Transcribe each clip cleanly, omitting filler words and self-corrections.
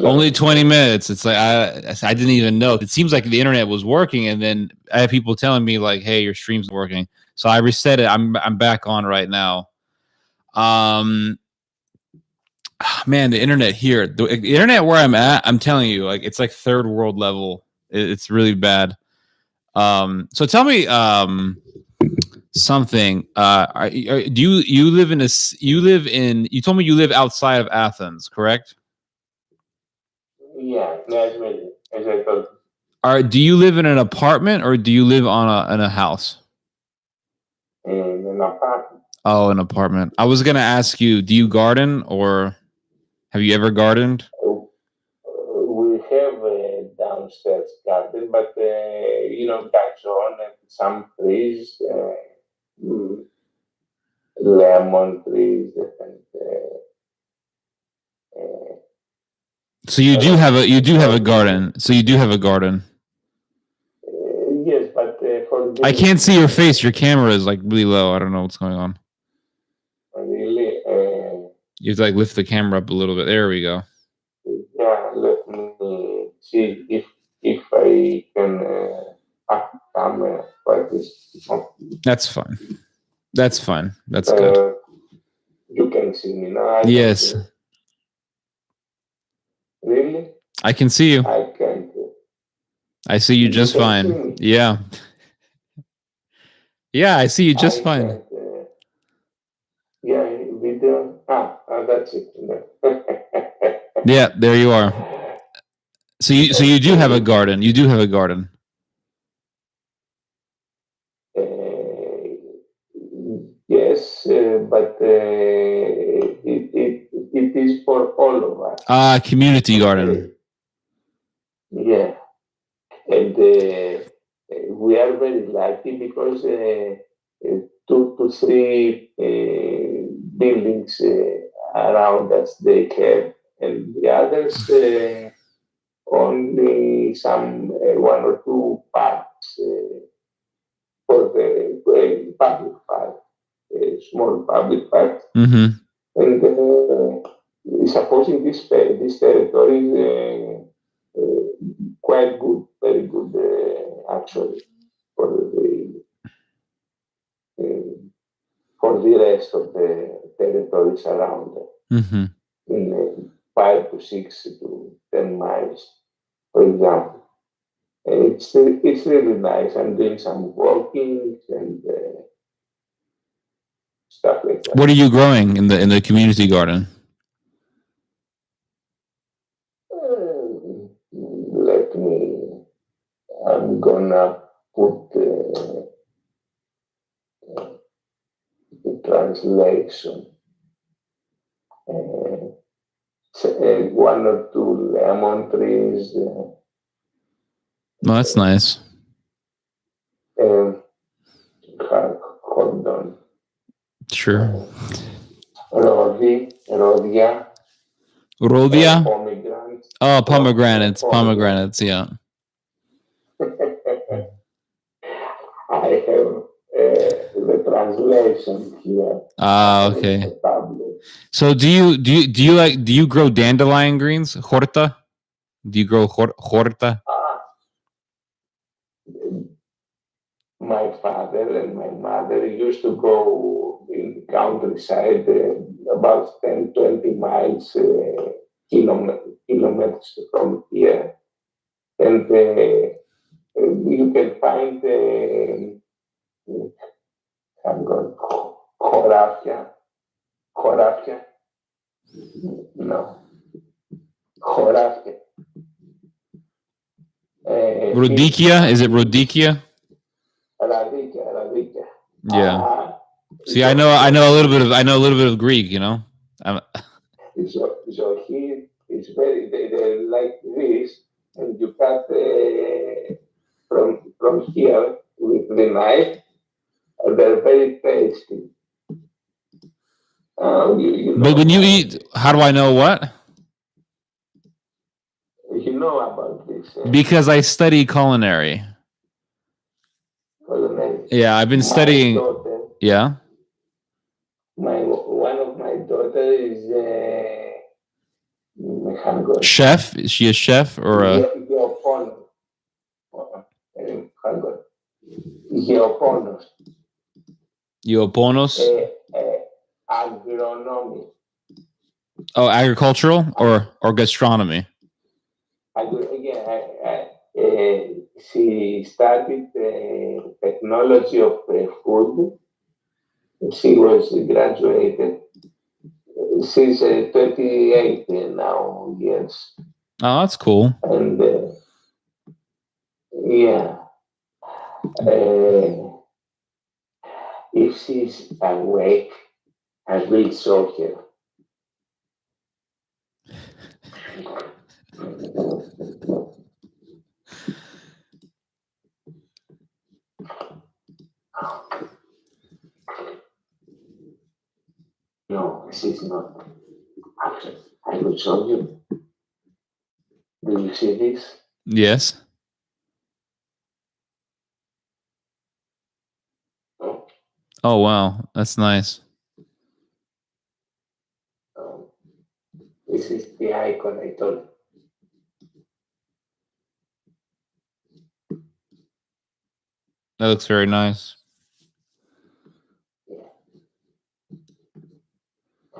Only 20 minutes. It's like I didn't even know. It seems like the internet was working, and then I have people telling me like, "Hey, your stream's working." So I reset it. I'm back on right now. Man, the internet here, the internet where I'm at, I'm telling you, like it's like third world level. It's really bad. So tell me something. Do you live in you told me you live outside of Athens, correct? Yeah, as I told. Do you live in an apartment or do you live in a house? In an apartment. Oh, an apartment. I was gonna ask you, do you garden or have you ever gardened? We have a downstairs garden, but gazon and some trees, lemon trees, and so you do have a garden. So you do have a garden. Yes, but for I can't see your face. Your camera is like really low. I don't know what's going on. Really, you have to like lift the camera up a little bit. There we go. Yeah, let me see if I can come like this. That's fine. That's fine. That's good. You can see me now. Yes. Really? I can see you. I can't. I see you just fine. Yeah. Yeah, I see you just fine. Yeah, video. That's it. Yeah, there you are. So you do have a garden. You do have a garden. Yes, but it is for all of us. Community garden. Yeah, and we are very lucky because 2 to 3 buildings around us they have, and the others only some 1 or 2 parks for the public park, small public parks. Mm-hmm. And supposing this territory is quite good, very good actually for the rest of the territories around mm-hmm. in 5 to 6 to 10 miles, for example. It's really nice. I'm doing some walking and stuff like that. What are you growing in the community garden? Let me. I'm gonna put the translation. 1 or 2 lemon trees. That's nice. Hold on. Sure. Rhodia. Pomegranates. Oh, pomegranates. Yeah. I have the translation here. Okay. So do you grow dandelion greens? Horta? Do you grow horta? My father and my mother used to go in the countryside about 10, 20 miles, kilometers from here. And you can find Horafia. No. Horafia. Rodikia? Is it Rodikia? Radica. Yeah. See, I know a little bit of Greek. You know. So he is very they like this, and you cut from here with the knife. They're very tasty. But when you eat, how do I know what? You know about this. Because I study culinary. Yeah, I've been studying. Daughter, yeah. One of my daughters Hungary. Chef? Is she a chef or a Geoponos. Hungary. Geoponos. Ioponos? Agronomy. Oh, agricultural or gastronomy? She studied technology of food. She was graduated. She's 38 now years. Oh, that's cool. And yeah, if she's awake, I will show her. No, she's not. Actually, I will show you. Do you see this? Yes. No? Oh, wow. That's nice. This is the icon I told you. That looks very nice. Yeah.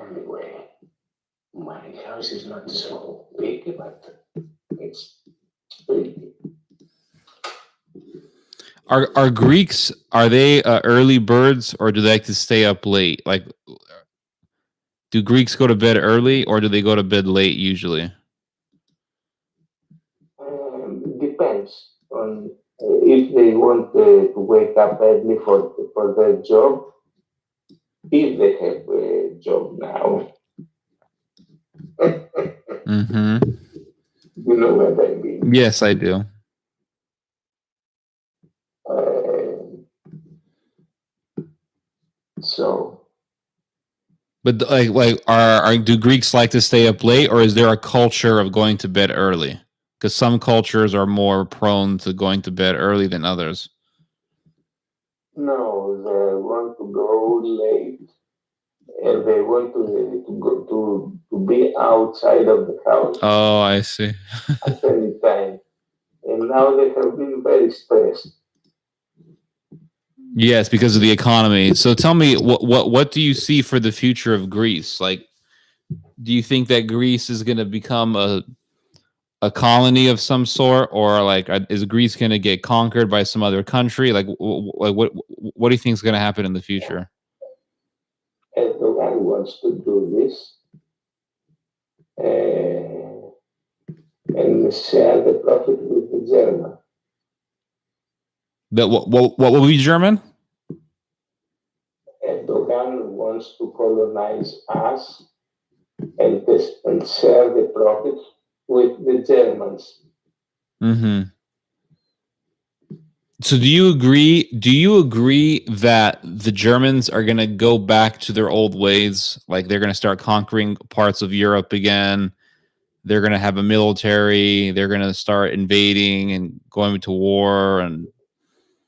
Anyway, my house is not so big, but it's pretty. Are Greeks, are they early birds or do they like to stay up late? Like, do Greeks go to bed early or do they go to bed late usually? Depends on if they want to wake up early for their job, if they have a job now. Mm-hmm. You know what I mean? Yes, I do. So, But like, do Greeks like to stay up late, or is there a culture of going to bed early? Because some cultures are more prone to going to bed early than others. no, they want to go late, and they want to go to be outside of the house Oh, I see. at any time. And now they have been very stressed. Yes, because of the economy. So tell me, what do you see for the future of Greece? Like, do you think that Greece is going to become a colony of some sort, or like is Greece going to get conquered by some other country? Like, what do you think is going to happen in the future? Erdogan wants to do this and share the profit with the German. That what will be German? Erdogan wants to colonize us and share the profits with the Germans. Mm-hmm. So do you agree? Do you agree that the Germans are going to go back to their old ways? Like they're going to start conquering parts of Europe again. They're going to have a military. They're going to start invading and going to war. And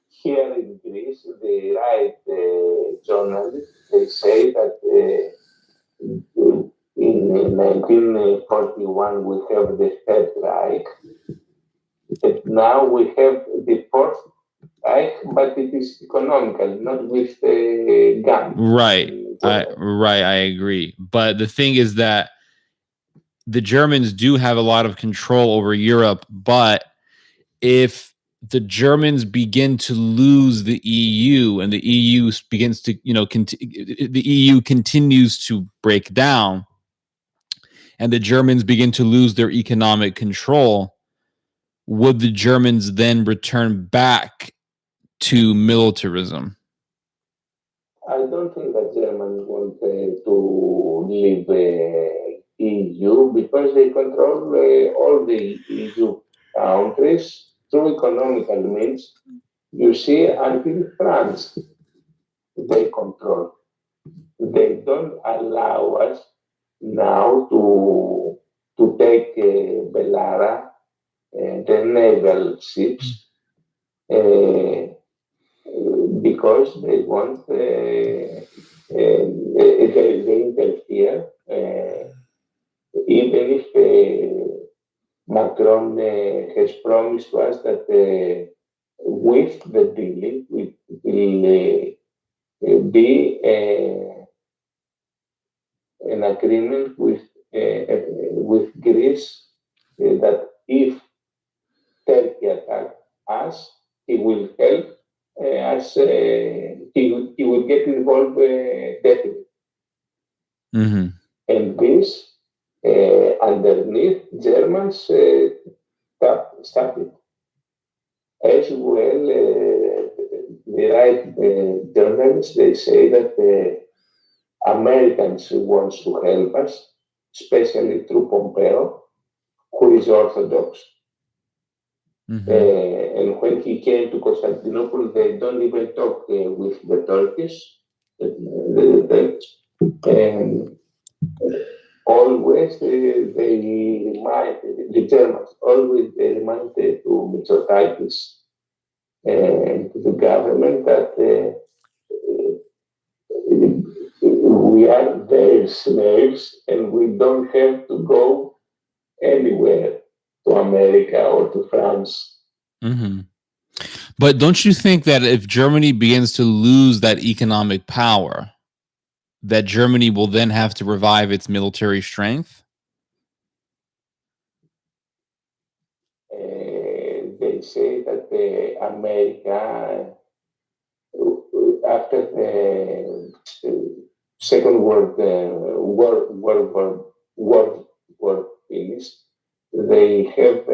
here in Greece, the right journalists, they say that in 1941 we have the Third Reich, and now we have the Fourth Reich, but it is economical, not with guns. Right, I agree. But the thing is that the Germans do have a lot of control over Europe, but if the Germans begin to lose the EU and the EU begins to, the EU continues to break down and the Germans begin to lose their economic control, would the Germans then return back to militarism? I don't think that Germans want to leave the EU because they control all the EU countries through economical means. You see, until France, they control. They don't allow us now to take Belara, the naval ships, because they want they interfere even if Macron has promised to us that with the deal, it will be an agreement with Greece that if Turkey attacks us, he will help us. He will get involved definitely. Mm-hmm. And this, underneath, Germans stop it. As well, the right journalists, they say that Americans want to help us, especially through Pompeo, who is Orthodox. Mm-hmm. And when he came to Constantinople, they don't even talk with the Turkish. And always they remind, the Germans always they remind to Mitsotakis and to the government that we are their slaves and we don't have to go anywhere to America or to France. Mm-hmm. But don't you think that if Germany begins to lose that economic power, that Germany will then have to revive its military strength? They say that America, after the Second World War finished, they have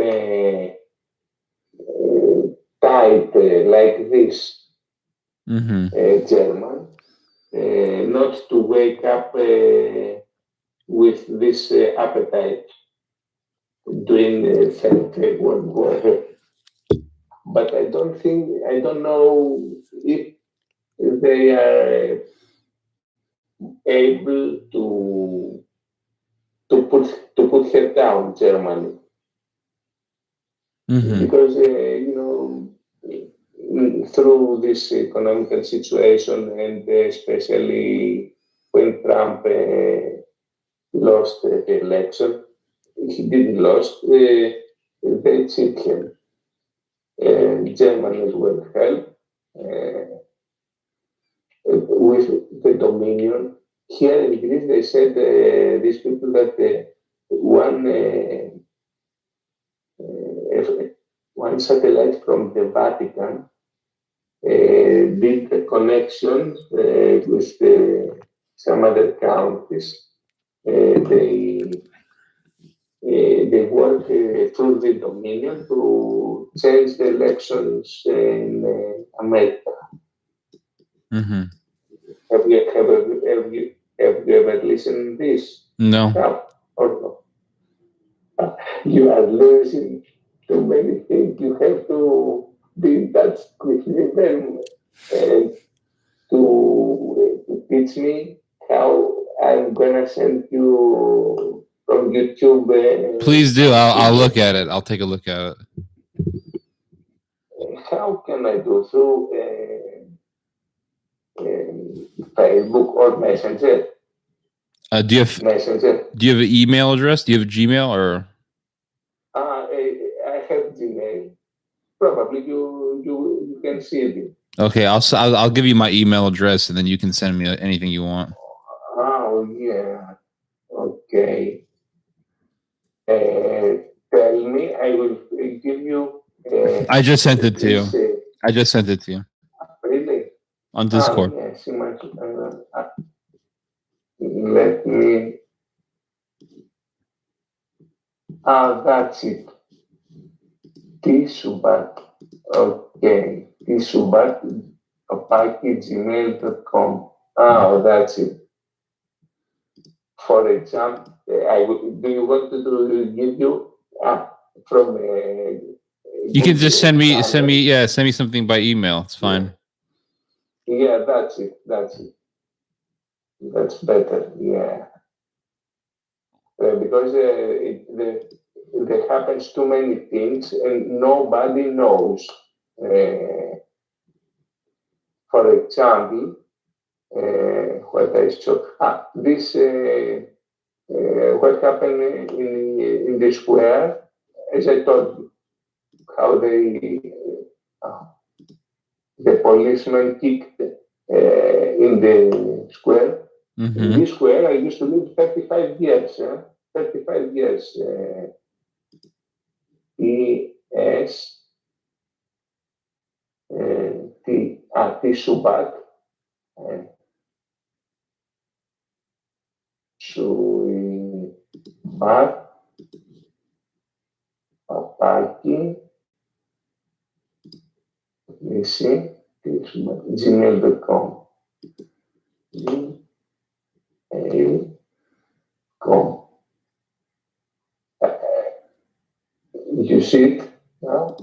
tied like this German, not to wake up with this appetite during the Second World War. But I don't know if they are able to put her down, Germany, because through this economical situation and especially when Trump lost the election, he didn't lose. They cheat him. Germany as well help with the Dominion. Here in Greece, they said these people that one satellite from the Vatican did the connection with some other countries. They work through the Dominion to change the elections in America. Mm-hmm. Have you ever listened to this? No. No, or no? You are losing too many things. You have to be in touch with them and to teach me how I'm gonna send you from YouTube. Please do. I'll look at it. I'll take a look at it. How can I do through Facebook or Messenger? Do you have Messenger? Do you have an email address? Do you have a Gmail or? I have Gmail. Probably you can see it. Okay, I'll give you my email address and then you can send me anything you want. Oh yeah. Okay. Tell me. I will give you. I just sent it to you. I just sent it to you. Really? On Discord. Yes. Let me. That's it. Tsubat. Okay. Tsubat. gmail.com. That's it. For example, do you want to give you from? You can just send me something by email. It's fine. Yeah, that's it. That's better. Yeah, because there happens too many things and nobody knows. For example, what I saw. This what happened in the square, as I told you, how the policeman kicked in the square. Mm-hmm. In this square, I used to live 35 years. 35 years. E-S T Subat. Subat Papaki. Let me see. Gmail.com. Gmail.com. You see it now?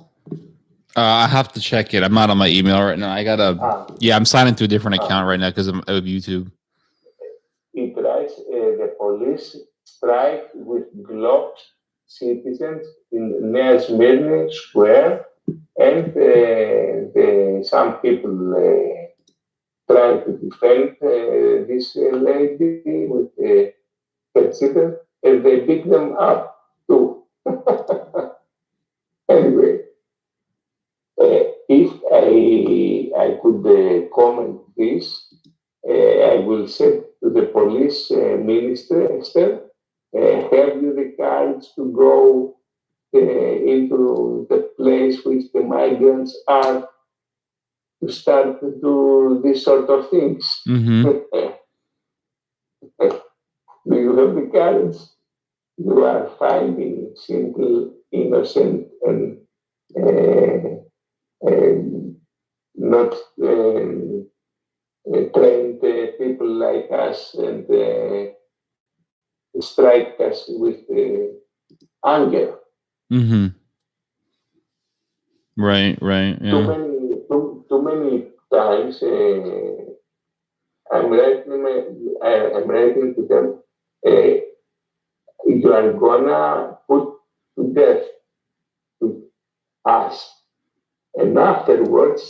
I have to check it. I'm not on my email right now. I gotta. Yeah, I'm signing to a different account right now because I'm of YouTube. It writes the police strike with Glock citizens in near Smyrna Square, and some people try to defend this lady with her children, and they beat them up too. Anyway, if I could comment this, I will say to the police minister, have you the courage to go into the place which the migrants are to start to do these sort of things? Mm-hmm. Do you have the courage? You are finding simple, innocent, and not trained people like us, and strike us with anger. Mm-hmm. Right. Yeah. Too many times I'm writing to them, you are gonna put to death to us. And afterwards,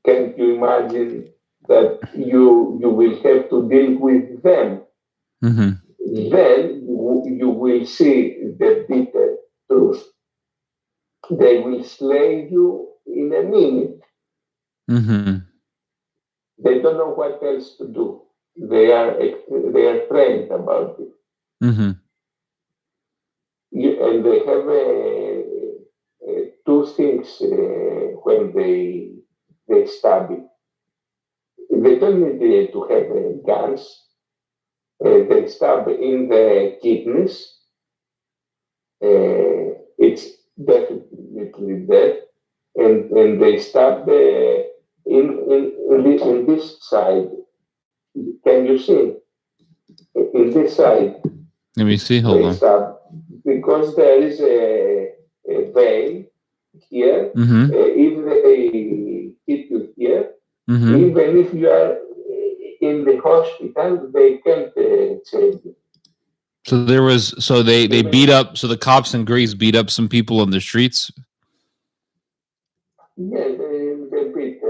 can you imagine that you will have to deal with them? Mm-hmm. Then you will see the bitter truth. They will slay you in a minute. Mm-hmm. They don't know what else to do. They are trained about it. Mm-hmm. And they have two things when they study. They don't need to have guns. They stab in the kidneys. It's definitely dead. And they stab in this side. Can you see? In this side. Let me see. Hold on. Stab, because there is a vein here. Mm-hmm. If they hit you here, Mm-hmm. even if you are in the hospital, they can't save you. So they beat up. So the cops in Greece beat up some people on the streets. Yeah, they beat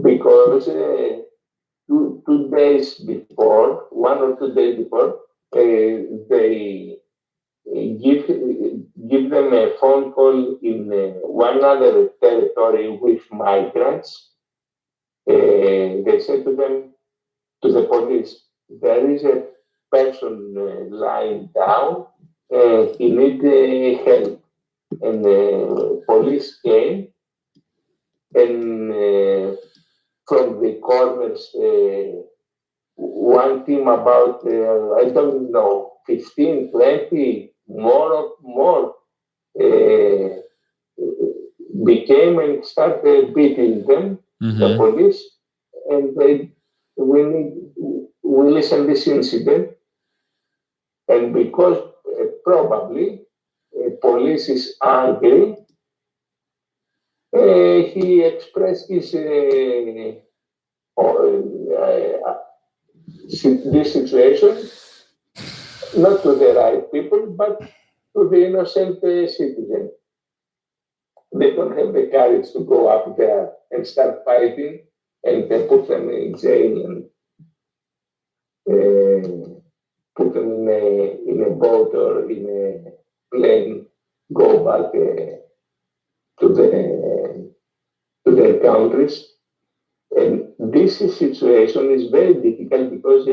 because 2 days before, 1 or 2 days before, they give them a phone call in one other territory with migrants. They said to them, to the police, there is a person lying down, he needs help. And the police came, and from the corners, one team about, I don't know, 15, 20, more became and started beating them, the police, and we listen this incident, and because probably police is angry, he expressed his this situation not to the right people, but to the innocent citizen. They don't have the courage to go up there and start fighting and put them in jail. put them in a boat or in a plane, go back to their countries. And this situation is very difficult because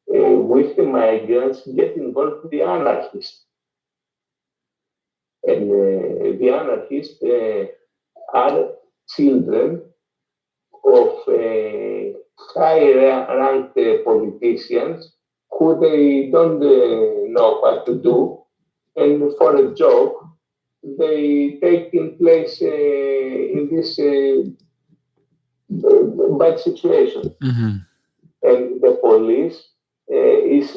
with the migrants get involved the anarchists. And the anarchists are children of high-ranked politicians who they don't know what to do, and for a job they take in place in this bad situation. Mm-hmm. And the police is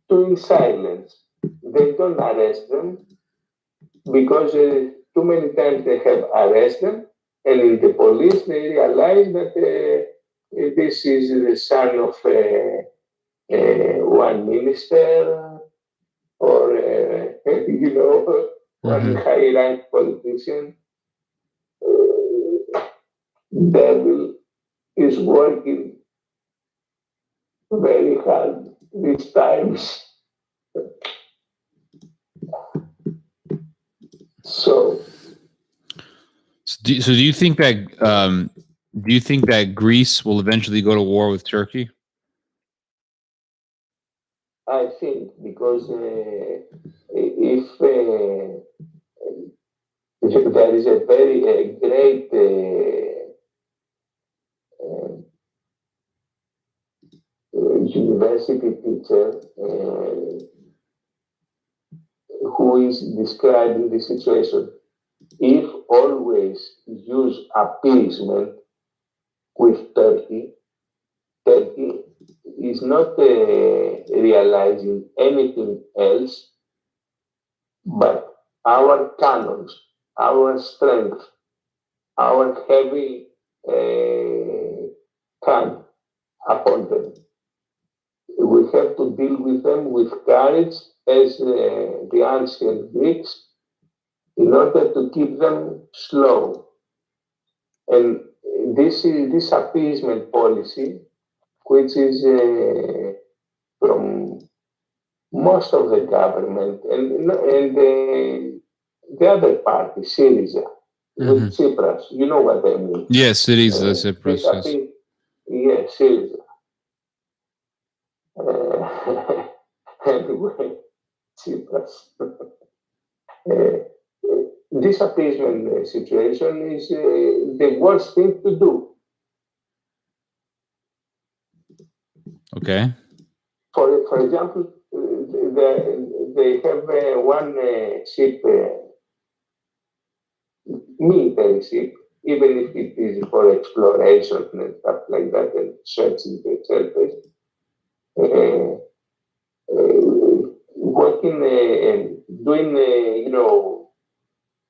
doing silence. They don't arrest them because too many times they have arrested them, and in the police they realize that this is the son of one minister or one Mm-hmm. high-ranked politician. Devil is working very hard these times. So So do you think that Greece will eventually go to war with Turkey? I think because if there is a very great university teacher who is describing the situation. If always use appeasement with Turkey, Turkey is not realizing anything else but our cannons, our strength, our heavy hand upon them. We have to deal with them with courage as the ancient Greeks in order to keep them slow. And this appeasement policy, which is from most of the government and the other party, Syriza, Mm-hmm. with Tsipras, you know what I mean. Yes, it is the Cyprus. Yes. Yes, Syriza. Anyway, Tsipras. This appeasement situation is the worst thing to do. Okay. For example, they have one ship, military ship, even if it is for exploration and stuff like that, and searching the surface, working and doing,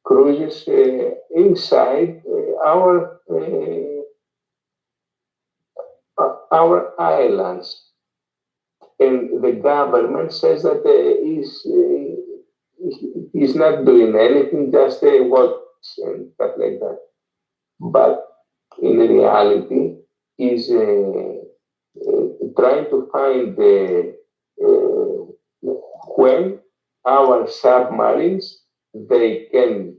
cruises inside our islands, and the government says that he's not doing anything, just works and stuff like that. But in reality, he's trying to find when our submarines they can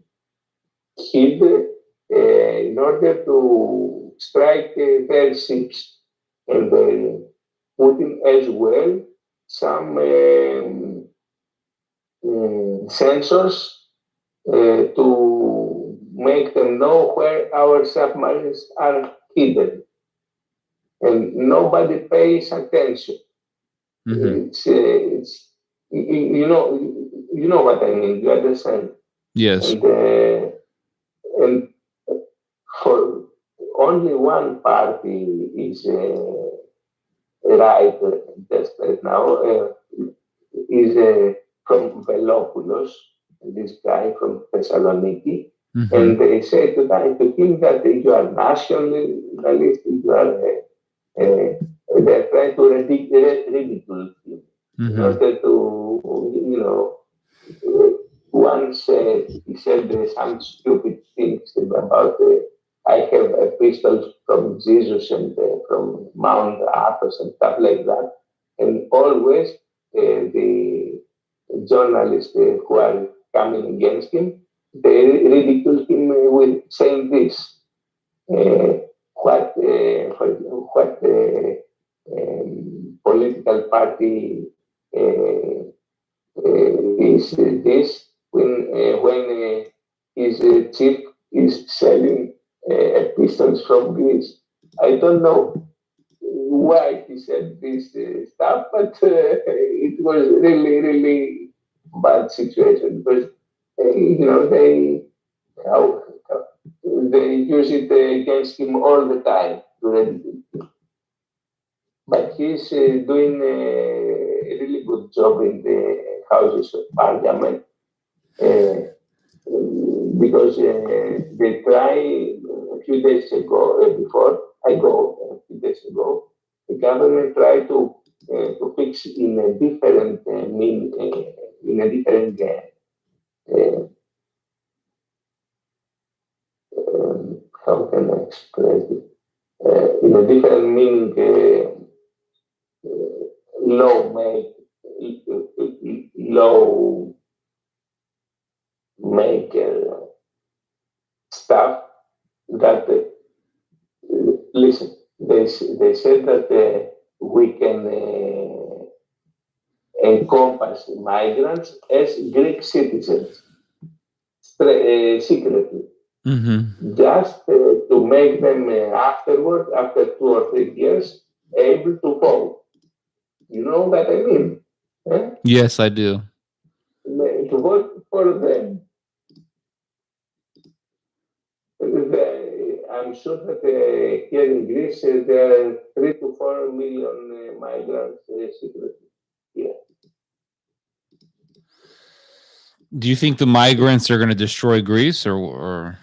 hit in order to strike their ships, and putting as well some sensors to make them know where our submarines are hidden, and nobody pays attention. Mm-hmm. It's you know what I mean. You understand? Yes. And for only one party is right just right now is from Velopoulos, this guy from Thessaloniki, Mm-hmm. and they say to him that you are nationalist, you are. They're trying to ridicule him in Mm-hmm. order to, once he said some stupid things about I have pistols from Jesus and from Mount Athos and stuff like that. And always the journalists who are coming against him, they ridicule him with saying this. What political party is this when his chief is selling pistols from Greece? I don't know why he said this stuff, but it was really, really bad situation because how, they use it against him all the time. But he's doing a really good job in the Houses of Parliament because they try a few days ago, before I go, a few days ago, the government tried to fix in a different in a different how can I express it? In a different meaning, law make law make stuff that listen. They said that we can encompass migrants as Greek citizens secretly, just to make them afterward, after 2 or 3 years, able to vote. You know what I mean? Yes, I do. To vote for them. I'm sure that here in Greece there are 3 to 4 million migrants secretly. Yeah. Do you think the migrants are going to destroy Greece, or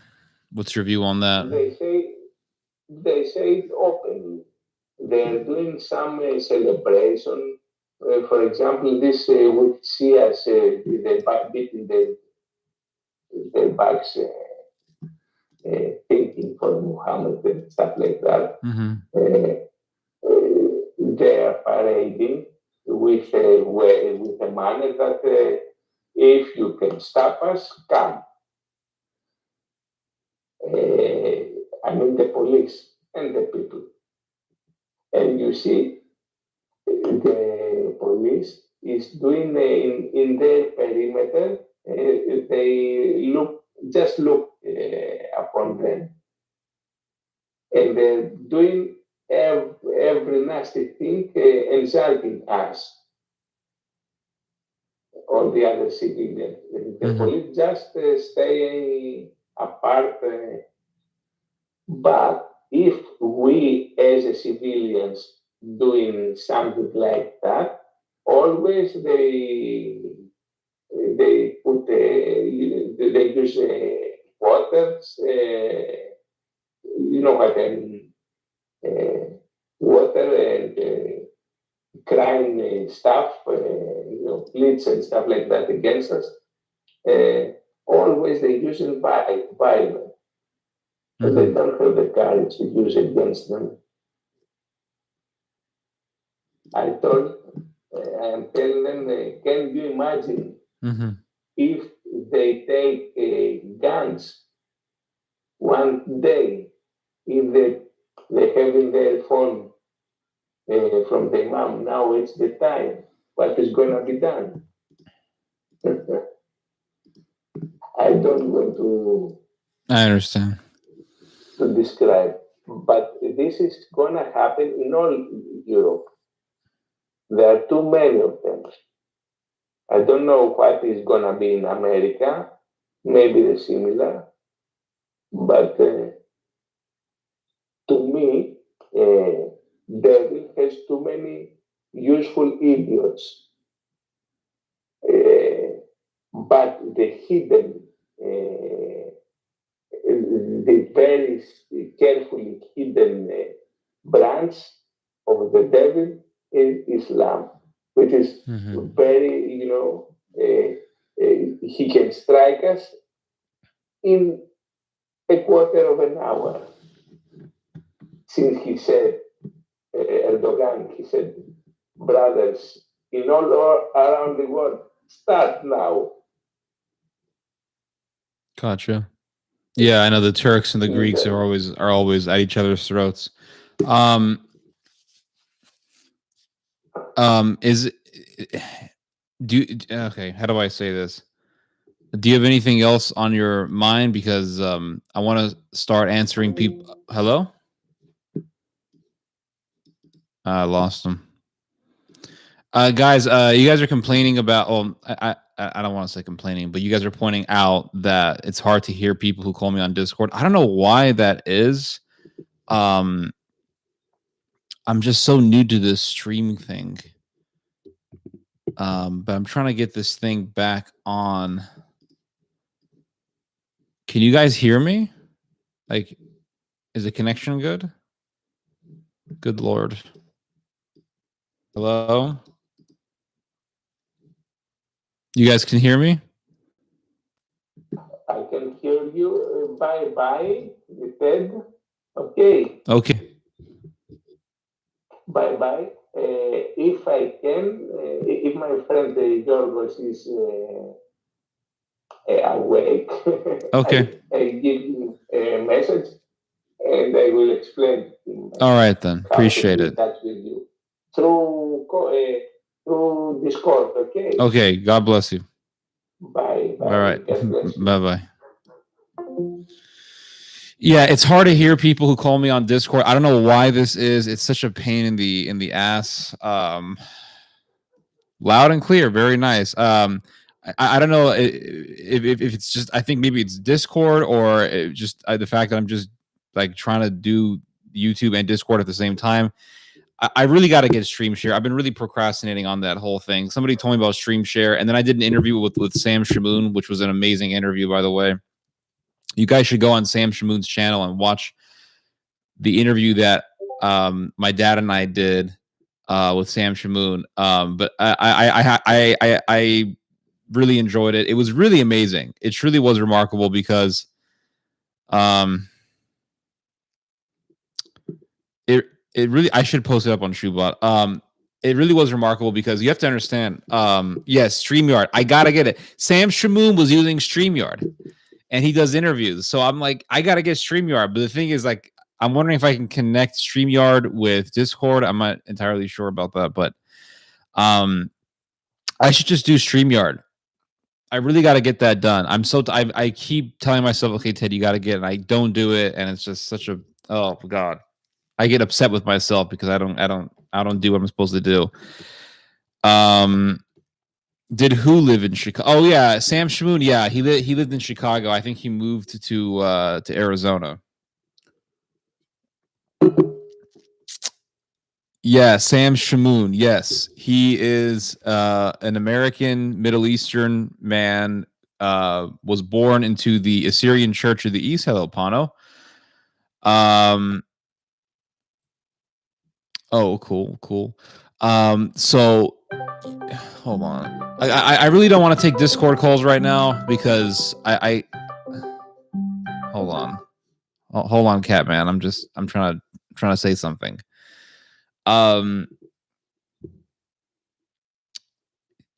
what's your view on that? They say it openly. They're doing some celebration. For example, this would see us beating their backs, thinking for Muhammad and stuff like that. They are parading with a manner that if you can stop us, come. I mean the police and the people. And you see, the police is doing in their perimeter. They look upon them, and they're doing every nasty thing, insulting us, all the other civilians. The police just stay apart. But if we, as a civilians, doing something like that, always they put they use waters. You know what I mean? Water and crime stuff, bleach and stuff like that against us. Always they use violence. And they don't have the courage to use it against them. I am telling them, can you imagine if they take guns one day, if they have in their phone from their mom, now it's the time, what is going to be done? I don't want to. I understand. To describe, but this is going to happen in all Europe. There are too many of them. I don't know what is going to be in America. Maybe they're similar, but to me, devil has too many useful idiots. But the hidden, the very carefully hidden branch of the devil is Islam, which is very, he can strike us in a quarter of an hour since he said, Erdogan, he said, brothers, in all around the world, start now. Gotcha. Yeah, I know the Turks and the Greeks are always at each other's throats. Okay, how do I say this? Do you have anything else on your mind? Because I want to start answering people. Hello? I lost them. Guys, you guys are complaining about. Well, I don't want to say complaining, but you guys are pointing out that it's hard to hear people who call me on Discord. I don't know why that is. I'm just so new to this streaming thing. But I'm trying to get this thing back on. Can you guys hear me? Like, is the connection good? Good Lord. Hello? You guys can hear me? I can hear you. Bye-bye, you said. Okay. Okay. Bye-bye. If I can, if my friend Yorgos is awake, okay, I give him a message and I will explain to him. All right, then. Appreciate it. With you. Through Discord, okay? Okay, God bless you. Bye. All right. Bye-bye. Yeah, it's hard to hear people who call me on Discord. I don't know why this is. It's such a pain in the ass. Loud and clear, very nice. I don't know if it's just. I think maybe it's Discord or just the fact that I'm just like trying to do YouTube and Discord at the same time. I really got to get Stream Share. I've been really procrastinating on that whole thing. Somebody told me about Stream Share, and then I did an interview with Sam Shamoun, which was an amazing interview, by the way. You guys should go on Sam Shamoun's channel and watch the interview that my dad and I did with Sam Shamoun. But I really enjoyed it. It was really amazing. It truly was remarkable because it really, I should post it up on Shoebot. It really was remarkable because you have to understand. Yes, StreamYard. I gotta get it. Sam Shamoun was using StreamYard. And he does interviews. So I'm like, I got to get StreamYard. But the thing is, like, I'm wondering if I can connect StreamYard with Discord. I'm not entirely sure about that. But I should just do StreamYard. I really got to get that done. I keep telling myself, okay, Ted, you got to get it. And I don't do it. And it's just such a, oh, God. I get upset with myself because I don't do what I'm supposed to do. Did who live in Chicago? Oh yeah, Sam Shamoun. Yeah, he lived in Chicago. I think he moved to Arizona. Yeah, Sam Shamoun. Yes, he is an American Middle Eastern man. Was born into the Assyrian Church of the East. Hello, Pano. Oh, cool. So hold on. I really don't want to take Discord calls right now because I hold on, Catman. I'm trying to say something. The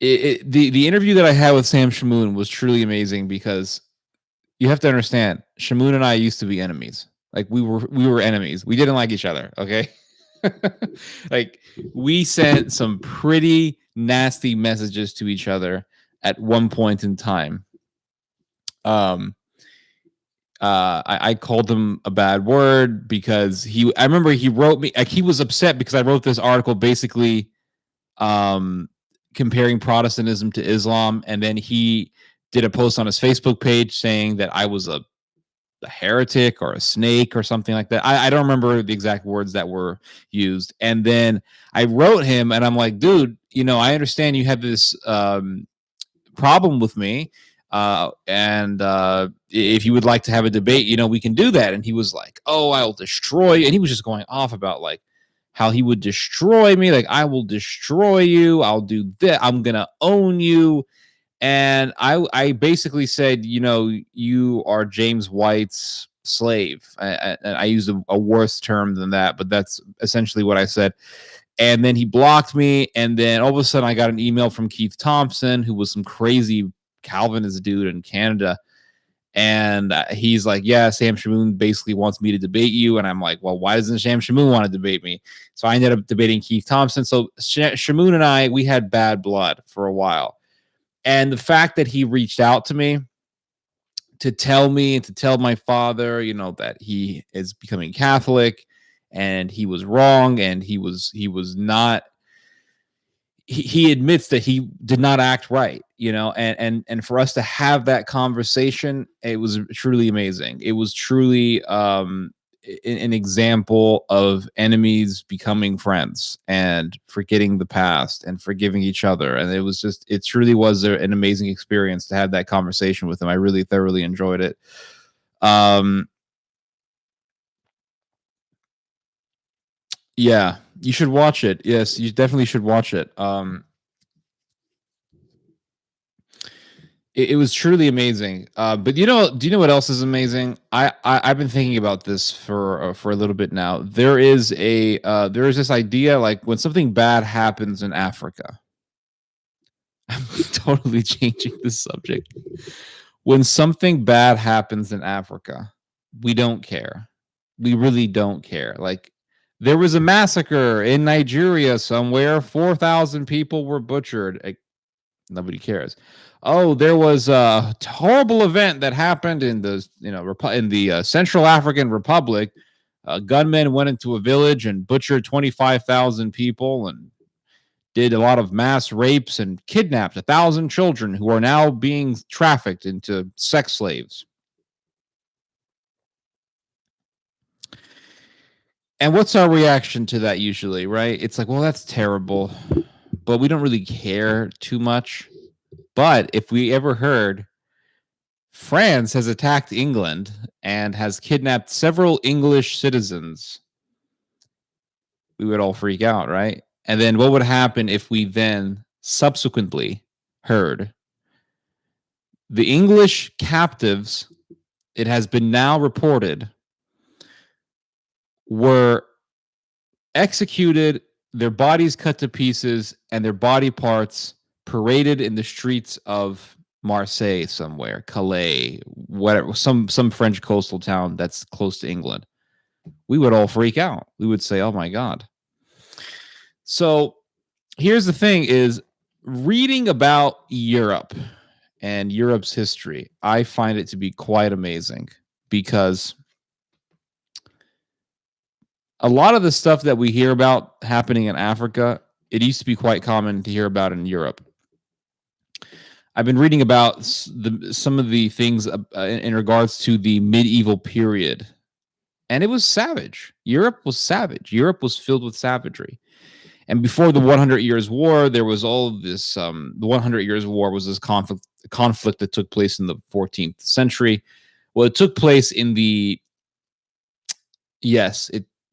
interview that I had with Sam Shamoun was truly amazing because you have to understand, Shamoun and I used to be enemies. Like we were enemies. We didn't like each other. Okay. Like we sent some pretty nasty messages to each other at one point in time. I called him a bad word because I remember he wrote me, like he was upset because I wrote this article basically comparing Protestantism to Islam, and then he did a post on his Facebook page saying that I was a heretic or a snake or something like that. I don't remember the exact words that were used. And then I wrote him and I'm like, dude, I understand you have this problem with me. And if you would like to have a debate, we can do that. And he was like, oh, I'll destroy you. And he was just going off about like how he would destroy me. Like, I will destroy you. I'll do that. I'm going to own you. And I basically said, you are James White's slave. I used a worse term than that, but that's essentially what I said. And then he blocked me, and then all of a sudden I got an email from Keith Thompson, who was some crazy Calvinist dude in Canada. And he's like, yeah, Sam Shamoun basically wants me to debate you. And I'm like, well, why doesn't Sam Shamoun want to debate me? So I ended up debating Keith Thompson. So Shamoun and we had bad blood for a while. And the fact that he reached out to me to tell me and to tell my father, that he is becoming Catholic and he was wrong and he was not, he admits that he did not act right, and for us to have that conversation, it was truly amazing. It was truly an example of enemies becoming friends and forgetting the past and forgiving each other. And it truly was an amazing experience to have that conversation with him. I really thoroughly enjoyed it. Yeah, you should watch it. Yes, you definitely should watch it. It was truly amazing. But do you know what else is amazing? I've been thinking about this for a little bit now. There is this idea, like, when something bad happens in Africa. I'm totally changing the subject. When something bad happens in Africa, we don't care. We really don't care. Like, there was a massacre in Nigeria somewhere. 4,000 people were butchered. Like, nobody cares. Oh, there was a horrible event that happened in the Central African Republic. Gunmen went into a village and butchered 25,000 people and did a lot of mass rapes and kidnapped 1,000 children who are now being trafficked into sex slaves. And what's our reaction to that usually, right? It's like, well, that's terrible, but we don't really care too much. But if we ever heard France has attacked England and has kidnapped several English citizens, we would all freak out, right? And then what would happen if we then subsequently heard the English captives, it has been now reported, were executed, their bodies cut to pieces, and their body parts paraded in the streets of Marseille somewhere, Calais, whatever, some French coastal town that's close to England. We would all freak out. We would say, oh my God. So here's the thing, is reading about Europe and Europe's history, I find it to be quite amazing, because a lot of the stuff that we hear about happening in Africa, it used to be quite common to hear about in Europe. I've been reading about some of the things in regards to the medieval period, and it was savage. Europe was savage. Europe was filled with savagery. And before the 100 Years' War, there was all of this. The 100 Years' War was this conflict that took place in the 14th century. Well, it took place it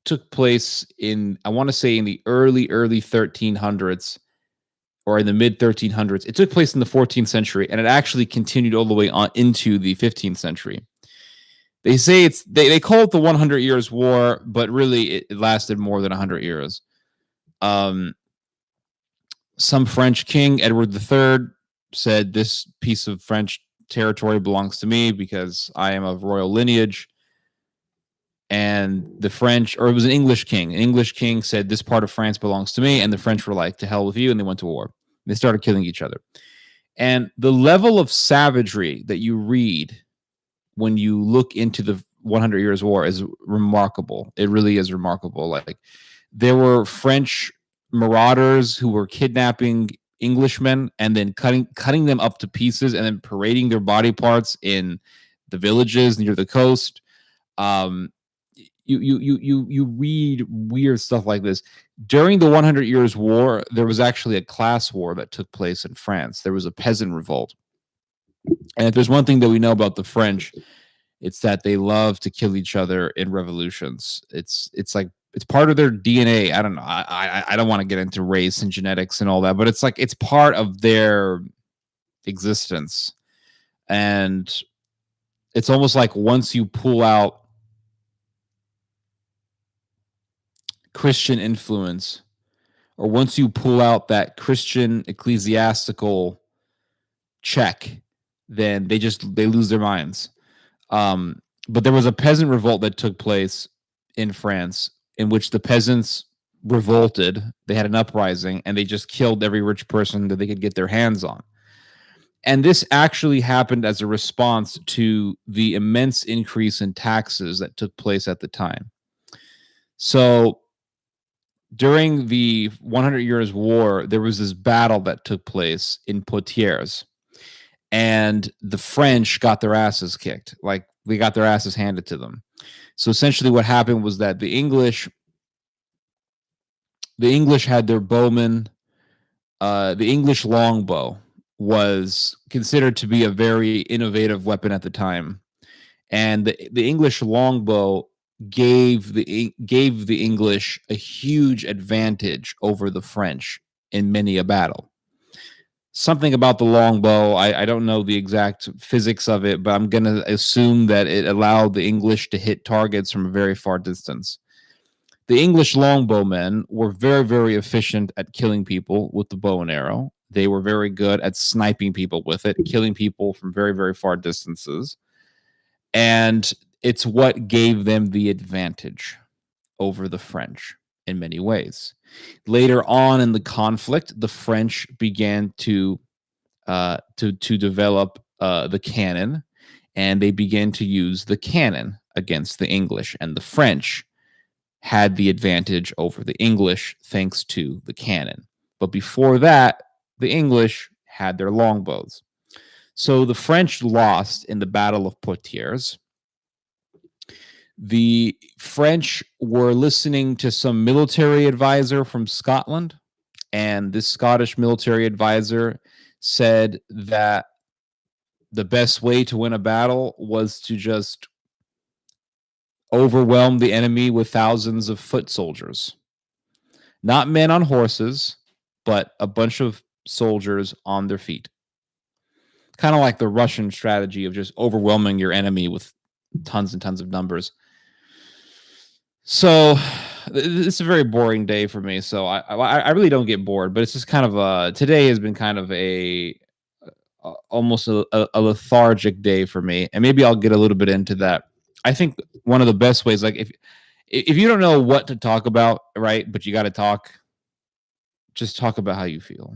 took place in, I want to say, in the early 1300s or in the mid 1300s. It took place in the 14th century, and it actually continued all the way on into the 15th century. They say they call it the 100 Years' War, but really it lasted more than 100 years. Some French king, Edward III, said, this piece of French territory belongs to me because I am of royal lineage. And the French, or it was an English king. An English king said, this part of France belongs to me. And the French were like, to hell with you. And they went to war. They started killing each other. And the level of savagery that you read when you look into the 100 Years' War is remarkable. It really is remarkable. Like, there were French marauders who were kidnapping Englishmen and then cutting them up to pieces and then parading their body parts in the villages near the coast. You read weird stuff like this. During the 100 Years' War, there was actually a class war that took place in France. There was a peasant revolt. And if there's one thing that we know about the French, it's that they love to kill each other in revolutions. It's like, it's part of their DNA. I don't know. I don't want to get into race and genetics and all that, but it's like, it's part of their existence. And it's almost like once you pull out Christian influence, or once you pull out that Christian ecclesiastical check, then they lose their minds. But there was a peasant revolt that took place in France in which the peasants revolted. They had an uprising and they just killed every rich person that they could get their hands on. And this actually happened as a response to the immense increase in taxes that took place at the time. So during the 100 Years' War, there was this battle that took place in Poitiers, and the French got their asses kicked. Like, they got their asses handed to them. So essentially what happened was that the English had their bowmen. The English longbow was considered to be a very innovative weapon at the time. And the English longbow gave the English a huge advantage over the French in many a battle. Something about the longbow, I don't know the exact physics of it, but I'm going to assume that it allowed the English to hit targets from a very far distance. The English longbowmen were very, very efficient at killing people with the bow and arrow. They were very good at sniping people with it, killing people from very, very far distances. And it's what gave them the advantage over the French in many ways. Later on in the conflict, the French began to develop the cannon, and they began to use the cannon against the English, and the French had the advantage over the English thanks to the cannon. But before that, the English had their longbows. So the French lost in the Battle of Poitiers. The French were listening to some military advisor from Scotland, and this Scottish military advisor said that the best way to win a battle was to just overwhelm the enemy with thousands of foot soldiers. Not men on horses, but a bunch of soldiers on their feet. Kind of like the Russian strategy of just overwhelming your enemy with tons and tons of numbers. So it's a very boring day for me. So I really don't get bored, but it's just kind of today has been kind of almost a lethargic day for me, and maybe I'll get a little bit into that. I think one of the best ways, like if you don't know what to talk about, right, but you got to talk, just talk about how you feel.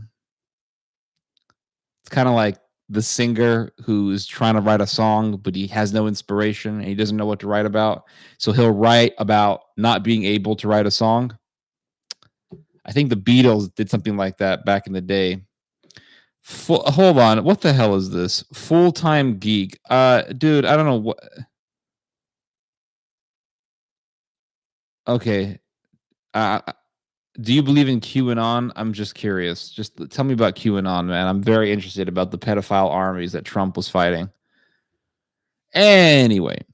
It's kind of like the singer who's trying to write a song, but he has no inspiration and he doesn't know what to write about. So he'll write about not being able to write a song. I think the Beatles did something like that back in the day. Hold on. What the hell is this? Full-time geek. Dude, I don't know what. Okay. Do you believe in QAnon? I'm just curious. Just tell me about QAnon, man. I'm very interested about the pedophile armies that Trump was fighting. Anyway,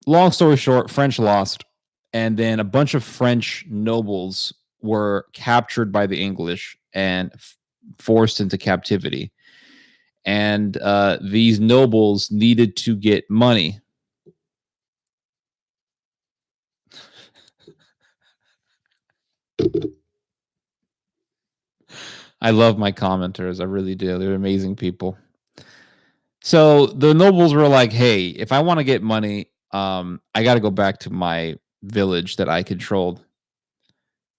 long story short, French lost, and then a bunch of French nobles were captured by the English and forced into captivity. And these nobles needed to get money. I love my commenters. I really do. They're amazing people. So the nobles were like, hey, if I want to get money, I got to go back to my village that I controlled.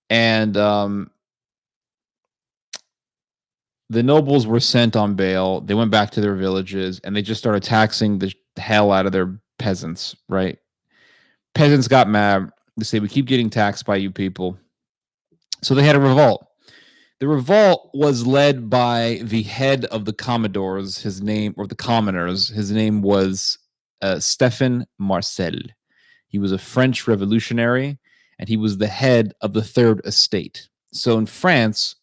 And the nobles were sent on bail. They went back to their villages and they just started taxing the hell out of their peasants, right? Peasants got mad. They say, we keep getting taxed by you people. So they had a revolt. The revolt was led by the head of the Commodores, his name, or the commoners. His name was Stéphane Marcel. He was a French revolutionary, and he was the head of the Third Estate. So in France,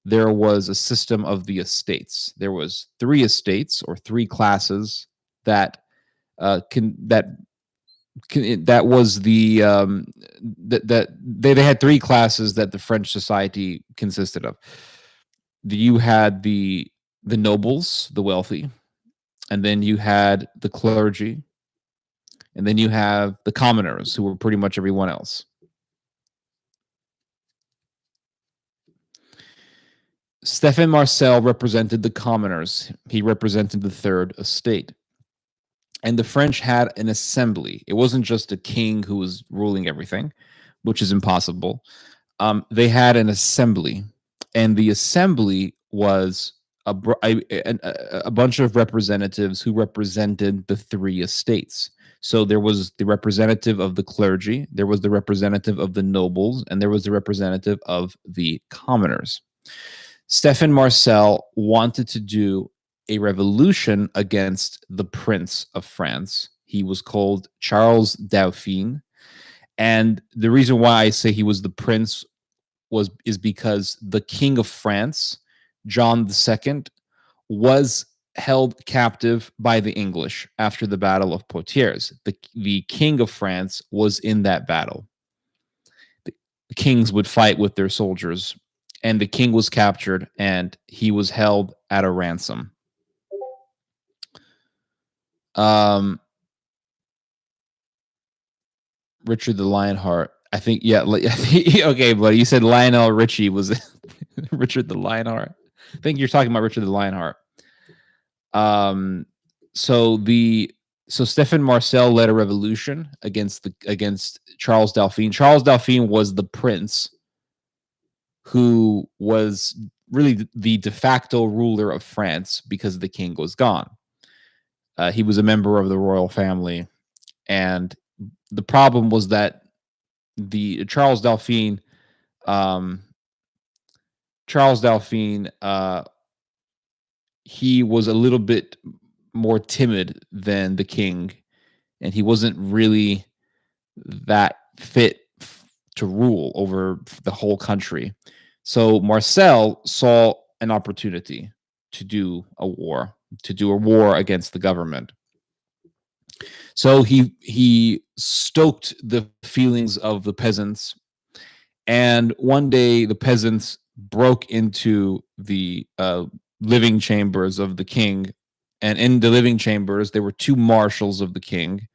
there was a system of the estates. There was 3 estates or 3 classes that was the that they had 3 classes that the French society consisted of. You had the nobles, the wealthy, and then you had the clergy, and then you have the commoners, who were pretty much everyone else. Stephen Marcel represented the commoners. He represented the Third Estate. And the French had an assembly. It wasn't just a king who was ruling everything, which is impossible. They had an assembly, and the assembly was a bunch of representatives who represented the three estates. So there was the representative of the clergy, there was the representative of the nobles, and there was the representative of the commoners. Stephen Marcel wanted to do a revolution against the Prince of France. He was called Charles Dauphine. And the reason why I say he was the prince is because the King of France, John II, was held captive by the English after the Battle of Poitiers. The King of France was in that battle. The kings would fight with their soldiers, and the king was captured, and he was held at a ransom. Richard the Lionheart. I think, yeah. Okay, but you said Lionel Richie was Richard the Lionheart. I think you're talking about Richard the Lionheart. So Stephen Marcel led a revolution against Charles Dauphine. Charles Dauphine was the prince who was really the de facto ruler of France because the king was gone. He was a member of the royal family, and the problem was that the Charles Dauphine, he was a little bit more timid than the king, and he wasn't really that fit to rule over the whole country. So Marcel saw an opportunity to do a war against the government. So he stoked the feelings of the peasants, and one day the peasants broke into the living chambers of the king, and in the living chambers there were two marshals of the king.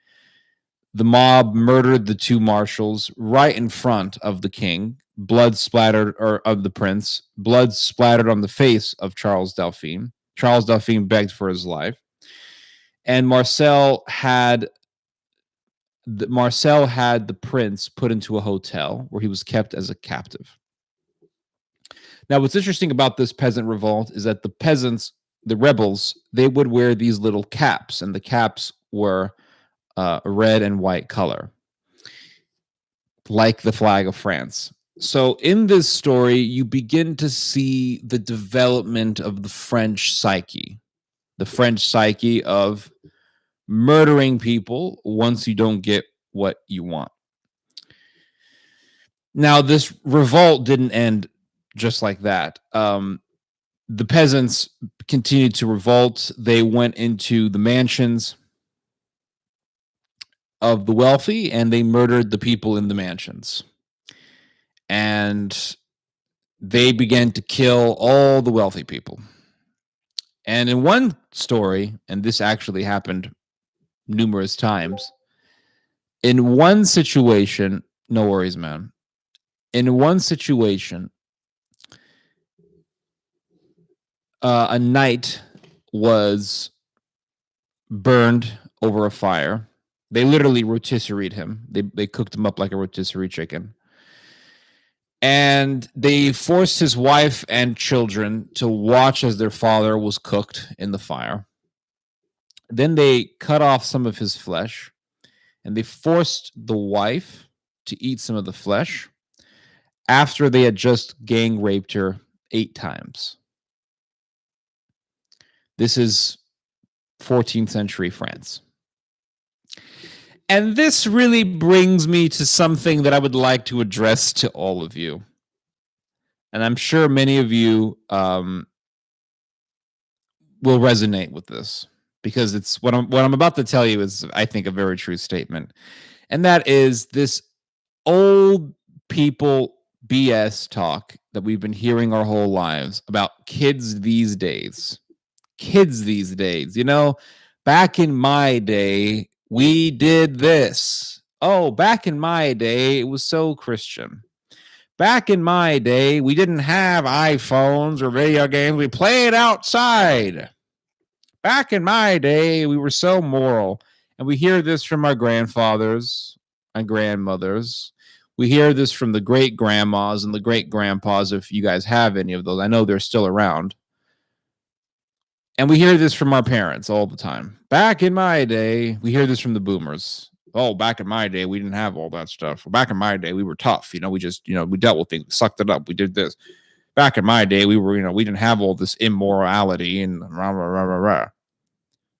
The mob murdered the two marshals right in front of the king. Blood splattered, or of the prince. Blood splattered on the face of Charles Dauphine. Charles Dauphine begged for his life. And Marcel had the prince put into a hotel where he was kept as a captive. Now, what's interesting about this peasant revolt is that the peasants, the rebels, they would wear these little caps, and the caps were red and white color, like the flag of France. So in this story, you begin to see the development of the French psyche of murdering people once you don't get what you want. Now, this revolt didn't end just like that. The peasants continued to revolt. They went into the mansions of the wealthy, and they murdered the people in the mansions. And they began to kill all the wealthy people. And in one story, and this actually happened numerous times, in one situation, no worries, man. In one situation, a knight was burned over a fire. They literally rotisseried him. They cooked him up like a rotisserie chicken. And they forced his wife and children to watch as their father was cooked in the fire. Then they cut off some of his flesh, and they forced the wife to eat some of the flesh after they had just gang raped her 8 times. This is 14th century France. And this really brings me to something that I would like to address to all of you. And I'm sure many of you will resonate with this, because it's what I'm about to tell you is, I think, a very true statement. And that is this old people BS talk that we've been hearing our whole lives about kids these days. Kids these days, back in my day, we did this. Oh, back in my day, it was so Christian. Back in my day, we didn't have iPhones or video games. We played outside. Back in my day, we were so moral. And we hear this from our grandfathers and grandmothers. We hear this from the great grandmas and the great grandpas, if you guys have any of those. I know they're still around. And we hear this from our parents all the time. Back in my day, we hear this from the boomers. Oh, back in my day, we didn't have all that stuff. Back in my day, we were tough. We just, we dealt with things, sucked it up. We did this. Back in my day, we were, we didn't have all this immorality and rah, rah, rah, rah, rah.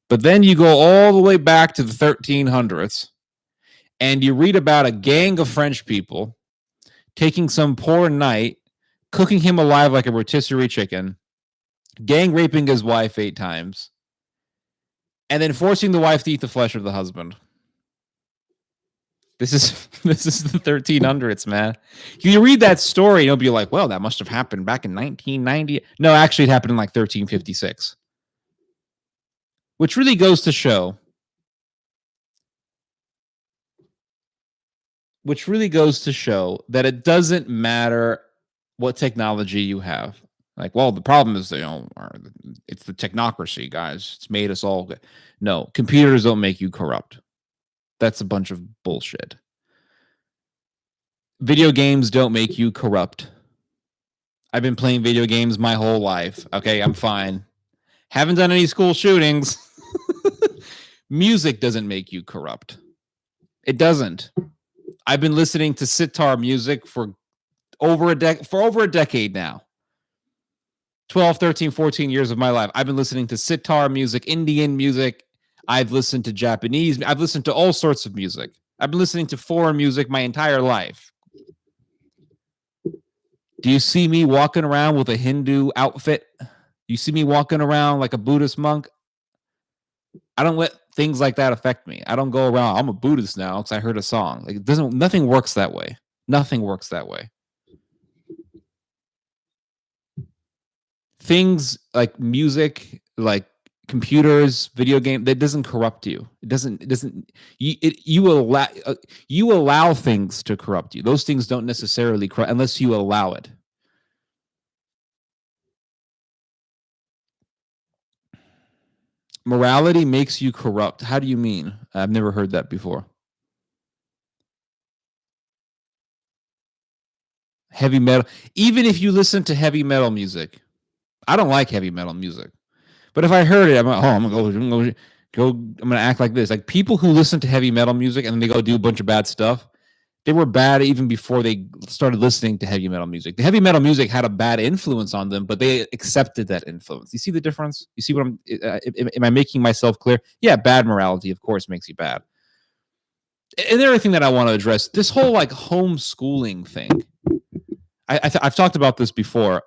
But then you go all the way back to the 1300s and you read about a gang of French people taking some poor knight, cooking him alive like a rotisserie chicken, gang raping his wife 8 times, and then forcing the wife to eat the flesh of the husband. This is the 1300s, man. You read that story, you'll be like, well, that must have happened back in 1990. No, actually, it happened in like 1356. Which really goes to show that it doesn't matter what technology you have. Like, well, the problem is, it's the technocracy, guys. It's made us all good. No, computers don't make you corrupt. That's a bunch of bullshit. Video games don't make you corrupt. I've been playing video games my whole life. Okay, I'm fine. Haven't done any school shootings. Music doesn't make you corrupt. It doesn't. I've been listening to sitar music for over a decade now. 12, 13, 14 years of my life. I've been listening to sitar music, Indian music. I've listened to Japanese. I've listened to all sorts of music. I've been listening to foreign music my entire life. Do you see me walking around with a Hindu outfit? You see me walking around like a Buddhist monk? I don't let things like that affect me. I don't go around, I'm a Buddhist now because I heard a song. Like, nothing works that way. Nothing works that way. Things like music, like computers, video game, that doesn't corrupt you. You allow things to corrupt you. Those things don't necessarily corrupt unless you allow it. Morality makes you corrupt. How do you mean? I've never heard that before. Heavy metal. Even if you listen to heavy metal music, I don't like heavy metal music. But if I heard it, I'm like, I'm gonna act like this. Like, people who listen to heavy metal music and then they go do a bunch of bad stuff, they were bad even before they started listening to heavy metal music. The heavy metal music had a bad influence on them, but they accepted that influence. You see the difference? You see what am I making myself clear? Yeah, bad morality, of course, makes you bad. Another thing that I want to address, this whole like homeschooling thing. I've talked about this before.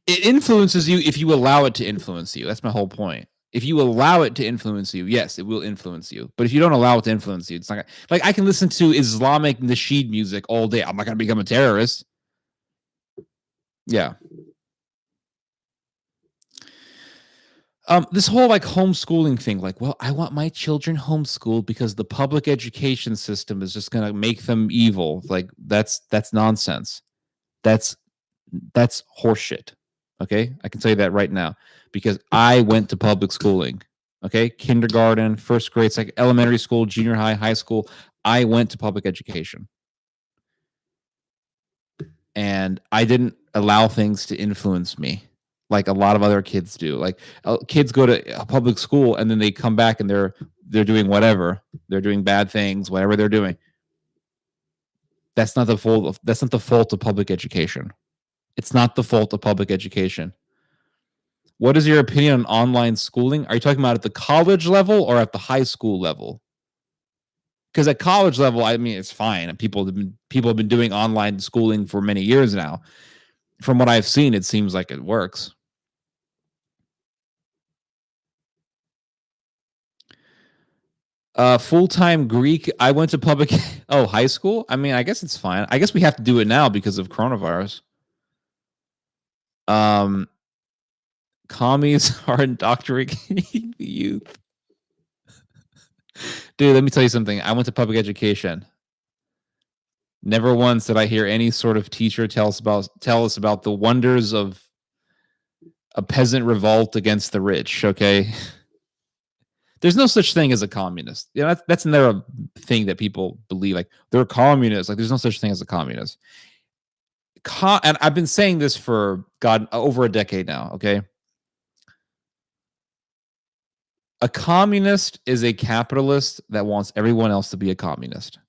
It influences you if you allow it to influence you. That's my whole point. If you allow it to influence you, yes, it will influence you. But if you don't allow it to influence you, it's not like I can listen to Islamic nasheed music all day. I'm not going to become a terrorist. Yeah. This whole like homeschooling thing, like, well, I want my children homeschooled because the public education system is just going to make them evil. Like, that's nonsense. That's horseshit. Okay, I can tell you that right now because I went to public schooling. Okay, kindergarten, first grade, elementary school, junior high, high school. I went to public education, and I didn't allow things to influence me like a lot of other kids do. Like, kids go to a public school and then they come back and they're doing whatever. They're doing bad things, whatever they're doing. That's not the fault. That's not the fault of public education. It's not the fault of public education. What is your opinion on online schooling? Are you talking about at the college level or at the high school level? Because at college level, I mean, it's fine. People have been doing online schooling for many years now. From what I've seen, it seems like it works. Full-time Greek. I went to public. Oh, high school? I mean, I guess it's fine. I guess we have to do it now because of coronavirus. Commies are indoctrinating the youth. Dude, let me tell you something. I went to public education. Never once did I hear any sort of teacher tell us about the wonders of a peasant revolt against the rich. Okay, there's no such thing as a communist. Yeah, that's another thing that people believe. Like they're communists. Like there's no such thing as a communist. And I've been saying this for over a decade now. Okay, a communist is a capitalist that wants everyone else to be a communist.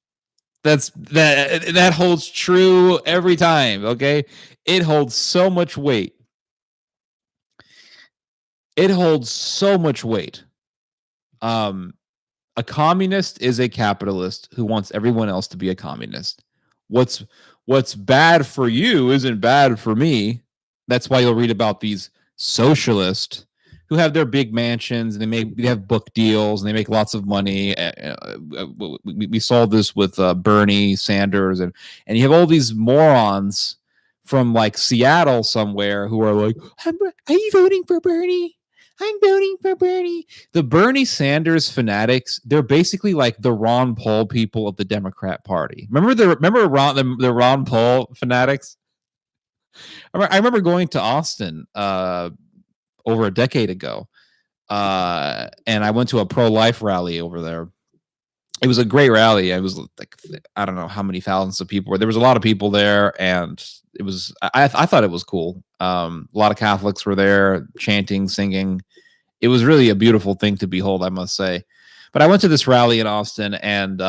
That holds true every time. Okay, it holds so much weight. It holds so much weight. A communist is a capitalist who wants everyone else to be a communist. What's bad for you isn't bad for me. That's why you'll read about these socialists who have their big mansions and they have book deals and they make lots of money. We saw this with Bernie Sanders and you have all these morons from like Seattle somewhere who are like, are you voting for Bernie? I'm voting for Bernie. The Bernie Sanders fanatics, they're basically like the Ron Paul people of the Democrat Party. Remember the Ron Paul fanatics? I remember going to Austin over a decade ago, and I went to a pro-life rally over there. It was a great rally. It was like, I don't know how many thousands of people were. There was a lot of people there, and it was. I thought it was cool. A lot of Catholics were there, chanting, singing. It was really a beautiful thing to behold, I must say. But I went to this rally in Austin, and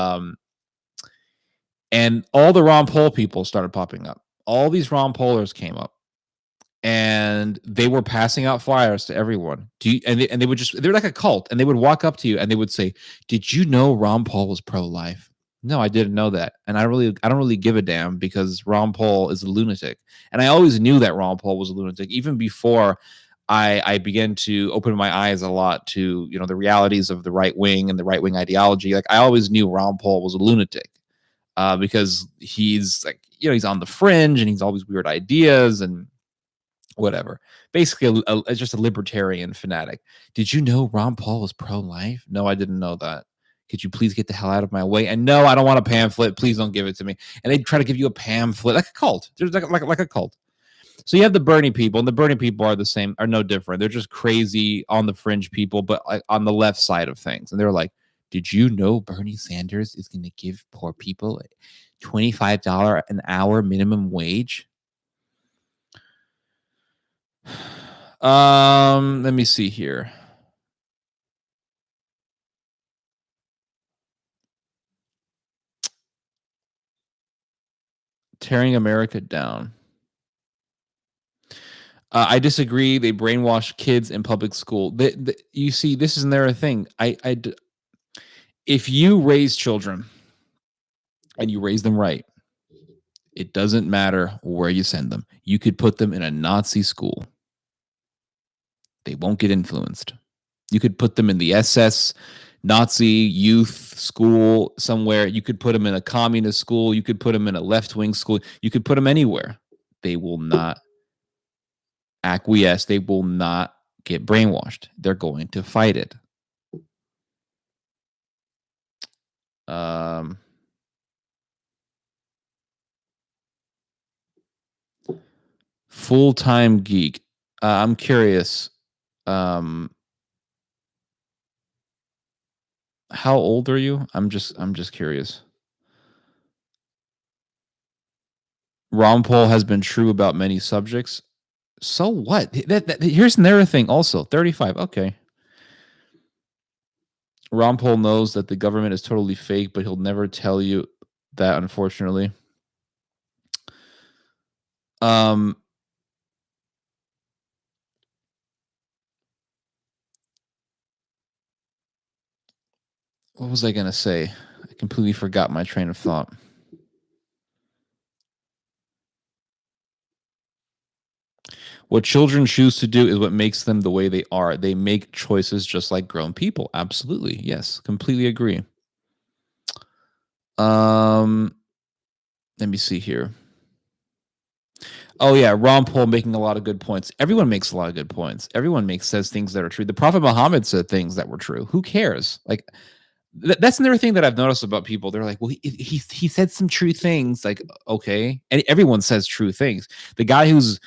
all the Ron Paul people started popping up. All these Ron Paulers came up, and they were passing out flyers to everyone. They would they're like a cult, and they would walk up to you and they would say, "Did you know Ron Paul was pro-life?" No, I didn't know that. And I don't really give a damn because Ron Paul is a lunatic. And I always knew that Ron Paul was a lunatic, even before I began to open my eyes a lot to, the realities of the right wing and the right wing ideology. Like I always knew Ron Paul was a lunatic because he's like, he's on the fringe and he's all these weird ideas and whatever. Basically, just a libertarian fanatic. Did you know Ron Paul was pro-life? No, I didn't know that. Could you please get the hell out of my way? And no, I don't want a pamphlet. Please don't give it to me. And they try to give you a pamphlet, like a cult. There's like a cult. So you have the Bernie people, and the Bernie people are no different. They're just crazy on the fringe people, but like on the left side of things. And they're like, did you know Bernie Sanders is going to give poor people $25 an hour minimum wage? Let me see here. Tearing America down. I disagree. They brainwash kids in public school. You see, this is another thing. If you raise children and you raise them right, it doesn't matter where you send them. You could put them in a Nazi school. They won't get influenced. You could put them in the SS Nazi youth school somewhere. You could put them in a communist school. You could put them in a left-wing school. You could put them anywhere. They will not acquiesce. They will not get brainwashed. They're going to fight it. Full-time geek. I'm curious. How old are you? I'm just curious. Ron Paul has been true about many subjects. So what? Here's another thing also. 35. Okay. Ron Paul knows that the government is totally fake, but he'll never tell you that, unfortunately. What was I going to say? I completely forgot my train of thought. What children choose to do is what makes them the way they are. They make choices just like grown people. Absolutely. Yes. Completely agree. Let me see here. Oh yeah, Ron Paul making a lot of good points. Everyone makes a lot of good points. Everyone says things that are true. The Prophet Muhammad said things that were true. Who cares? Like, That's another thing that I've noticed about people. They're like, well, he said some true things. Like, okay, and everyone says true things. The guy who's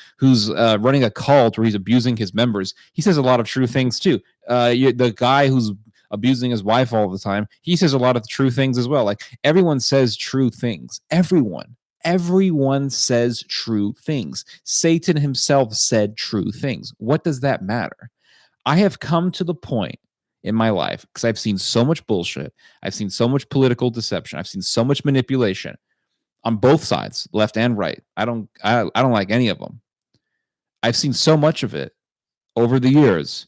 running a cult where he's abusing his members, he says a lot of true things too. The guy who's abusing his wife all the time, he says a lot of true things as well. Like, everyone says true things. Everyone says true things. Satan himself said true things. What does that matter? I have come to the point in my life, because I've seen so much bullshit. I've seen so much political deception. I've seen so much manipulation on both sides, left and right. I don't like any of them. I've seen so much of it over the years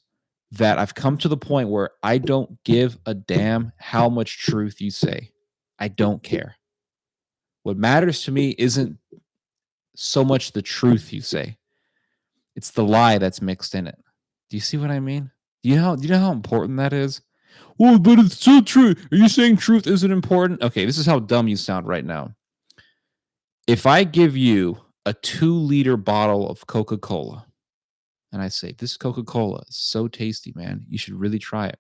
that I've come to the point where I don't give a damn how much truth you say. I don't care. What matters to me isn't so much the truth you say. It's the lie that's mixed in it. Do you see what I mean? Do you know how important that is? Well, but it's so true. Are you saying truth isn't important? Okay, this is how dumb you sound right now. If I give you a 2-liter bottle of Coca-Cola and I say, this Coca-Cola is so tasty, man, you should really try it.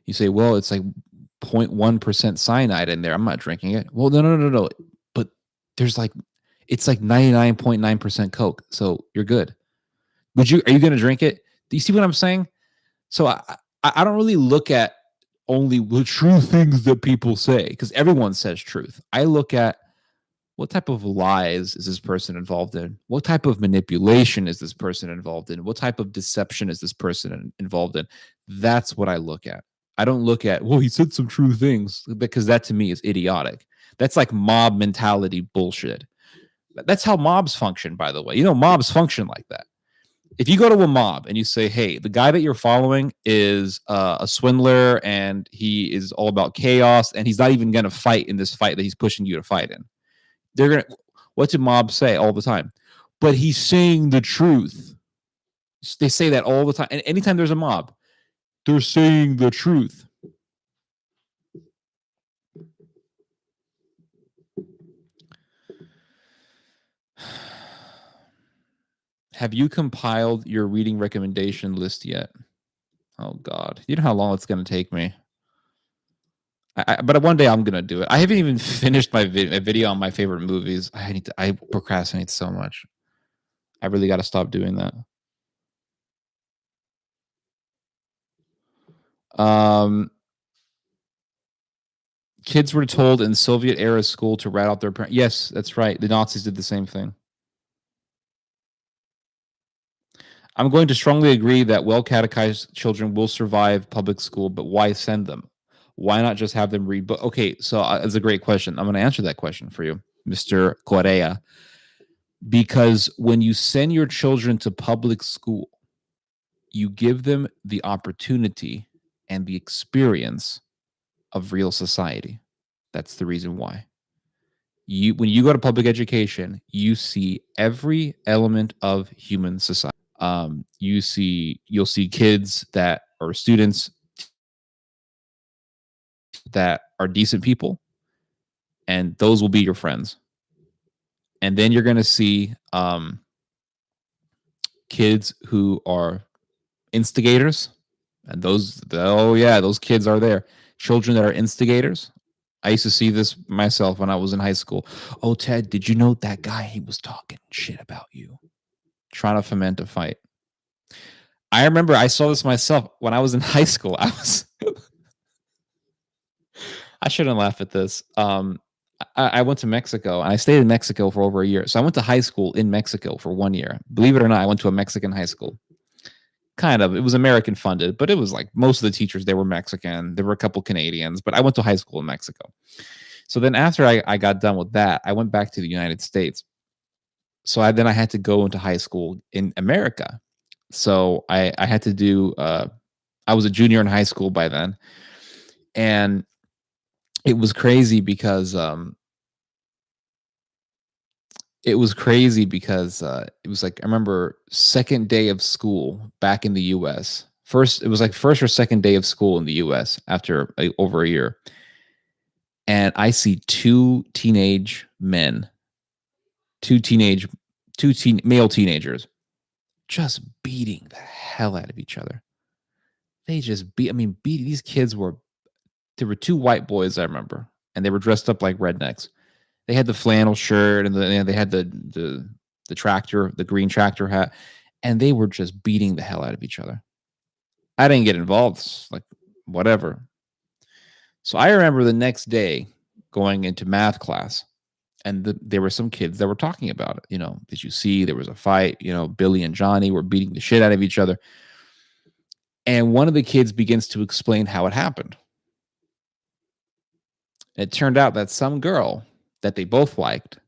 You say, well, it's like 0.1% cyanide in there. I'm not drinking it. Well, no. But it's like 99.9% Coke. So you're good. Are you going to drink it? Do you see what I'm saying? So I don't really look at only the true things that people say, because everyone says truth. I look at, what type of lies is this person involved in? What type of manipulation is this person involved in? What type of deception is this person involved in? That's what I look at. I don't look at, well, he said some true things, because that to me is idiotic. That's like mob mentality bullshit. That's how mobs function, by the way. You know, mobs function like that. If you go to a mob and you say, hey, the guy that you're following is a swindler and he is all about chaos and he's not even going to fight in this fight that he's pushing you to fight in. What do mobs say all the time? But he's saying the truth. They say that all the time. And anytime there's a mob, they're saying the truth. Have you compiled your reading recommendation list yet? Oh, God. You know how long it's going to take me. But one day I'm going to do it. I haven't even finished my video on my favorite movies. I procrastinate so much. I really got to stop doing that. Kids were told in Soviet-era school to rat out their parents. Yes, that's right. The Nazis did the same thing. I'm going to strongly agree that well-catechized children will survive public school, but why send them? Why not just have them read? But okay, so it's a great question. I'm going to answer that question for you, Mr. Correa. Because when you send your children to public school, you give them the opportunity and the experience of real society. That's the reason why. When you go to public education, you see every element of human society. You'll see kids that are students that are decent people, and those will be your friends. And then you're going to see kids who are instigators, and those kids are there. Children that are instigators. I used to see this myself when I was in high school. Oh, Ted, did you know that guy? He was talking shit about you, trying to foment a fight. I remember I saw this myself when I was in high school. I shouldn't laugh at this. I went to Mexico and I stayed in Mexico for over a year. So I went to high school in Mexico for 1 year. Believe it or not, I went to a Mexican high school. Kind of. It was American funded, but it was like most of the teachers, they were Mexican. There were a couple Canadians, but I went to high school in Mexico. So then after I got done with that, I went back to the United States. So I had to go into high school in America. So I had to do, I was a junior in high school by then. And it was crazy because it was like, I remember second day of school back in the US. It was like first or second day of school in the US after over a year. And I see two male teenagers just beating the hell out of each other. they just beat. I mean, beat these kids were. There were two white boys I remember, and they were dressed up like rednecks. They had the flannel shirt and they had the tractor, the green tractor hat, and they were just beating the hell out of each other. I didn't get involved, like whatever. So I remember the next day going into math class, and there were some kids that were talking about it. You know, did you see there was a fight? You know, Billy and Johnny were beating the shit out of each other. And one of the kids begins to explain how it happened. It turned out that some girl that they both liked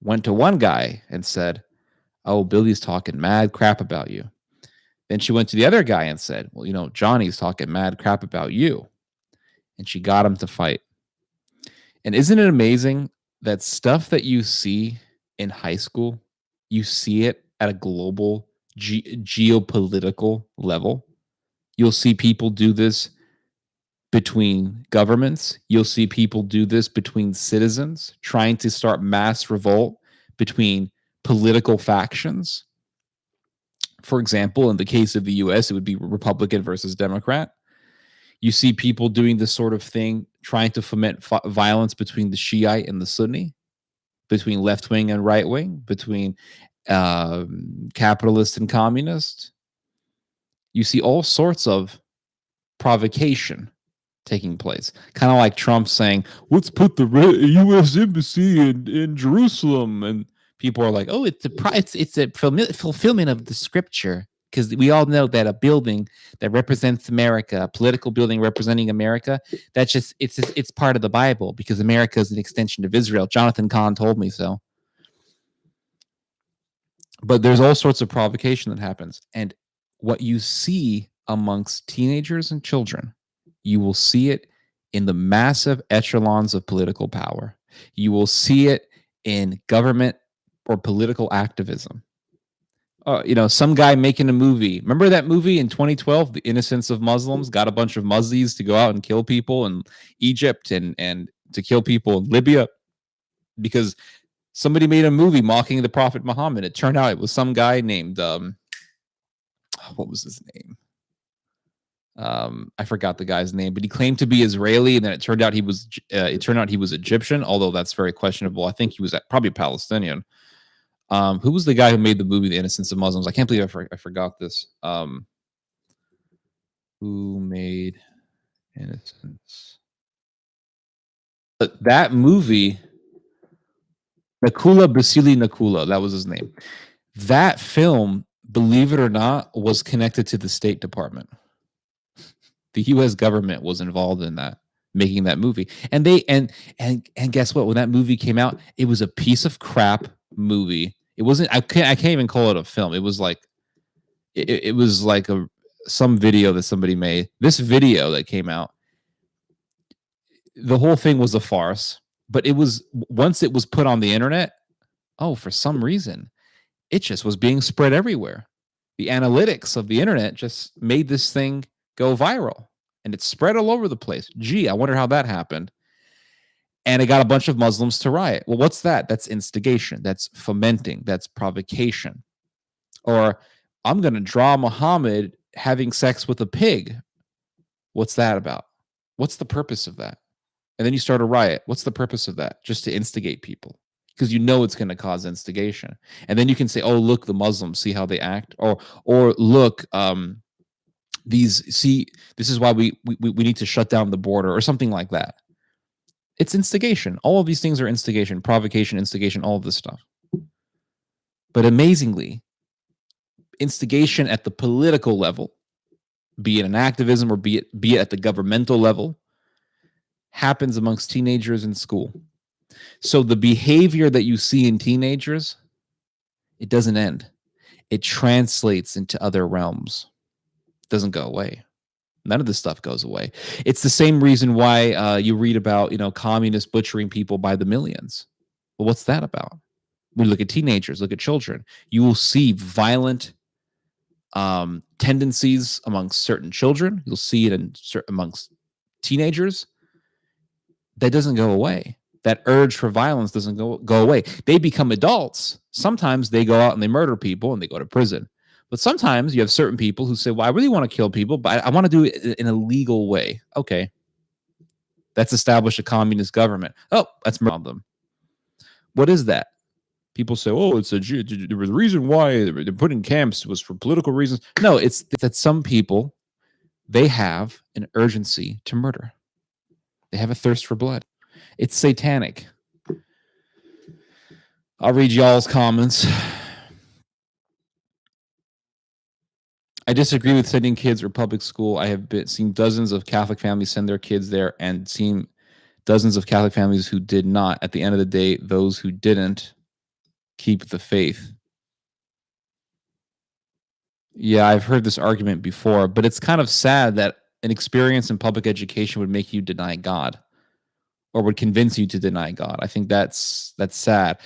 went to one guy and said, "Oh, Billy's talking mad crap about you." Then she went to the other guy and said, "Well, you know, Johnny's talking mad crap about you." And she got him to fight. And isn't it amazing that stuff that you see in high school, you see it at a global geopolitical level? You'll see people do this between governments. You'll see people do this between citizens, trying to start mass revolt between political factions. For example, in the case of the US, it would be Republican versus Democrat. You see people doing this sort of thing, trying to foment violence between the Shiite and the Sunni, between left wing and right wing, between capitalist and communist. You see all sorts of provocation taking place, kind of like Trump saying, "Let's put the U.S. embassy in Jerusalem," and people are like, "Oh, it's a fulfillment of the scripture," because we all know that a building that represents America, a political building representing America, that's just it's part of the Bible because America is an extension of Israel. Jonathan Cahn told me so. But there's all sorts of provocation that happens, and what you see amongst teenagers and children, you will see it in the massive echelons of political power. You will see it in government or political activism. You know, some guy making a movie. Remember that movie in 2012, The Innocence of Muslims? Got a bunch of Muslims to go out and kill people in Egypt and to kill people in Libya because somebody made a movie mocking the Prophet Muhammad. It turned out it was some guy named what was his name? I forgot the guy's name, but he claimed to be Israeli, and then it turned out he was Egyptian, although that's very questionable. I think he was probably Palestinian. Who was the guy who made the movie The Innocence of Muslims? I can't believe I forgot this. Who made Innocence? But that movie, Nakula Basili Nakula, that was his name. That film, believe it or not, was connected to the State Department. The U.S. government was involved in that, making that movie. And guess what? When that movie came out, it was a piece of crap movie. It wasn't. I can't even call it a film. It was like, it was like some video that somebody made. This video that came out, the whole thing was a farce. But it was, once it was put on the internet, for some reason, it just was being spread everywhere. The analytics of the internet just made this thing go viral, and it spread all over the place. Gee, I wonder how that happened. And it got a bunch of Muslims to riot. Well, what's that? That's instigation. That's fomenting. That's provocation. Or I'm going to draw Muhammad having sex with a pig. What's that about? What's the purpose of that? And then you start a riot. What's the purpose of that? Just to instigate people, because you know it's going to cause instigation. And then you can say, "Oh, look, the Muslims, see how they act," or look, this is why we need to shut down the border, or something like that. It's instigation. All of these things are instigation, provocation, instigation, all of this stuff. But amazingly, instigation at the political level, be it an activism or be it at the governmental level, happens amongst teenagers in school. So the behavior that you see in teenagers, it doesn't end. It translates into other realms. It doesn't go away. None of this stuff goes away. It's the same reason why you read about, communists butchering people by the millions. Well, what's that about? We look at teenagers, look at children. You will see violent tendencies amongst certain children. You'll see it amongst teenagers. That doesn't go away. That urge for violence doesn't go away. They become adults. Sometimes they go out and they murder people and they go to prison. But sometimes you have certain people who say, well, I really want to kill people, but I want to do it in a legal way. Okay. That's established a communist government. Oh, that's murder them. What is that? People say, oh, the reason why they're put in camps was for political reasons. No, it's that some people, they have an urgency to murder. They have a thirst for blood. It's satanic. I'll read y'all's comments. I disagree with sending kids or public school. I have seen dozens of Catholic families send their kids there and seen dozens of Catholic families who did not. At the end of the day, those who didn't keep the faith. Yeah, I've heard this argument before, but it's kind of sad that an experience in public education would make you deny God or would convince you to deny God. I think that's sad.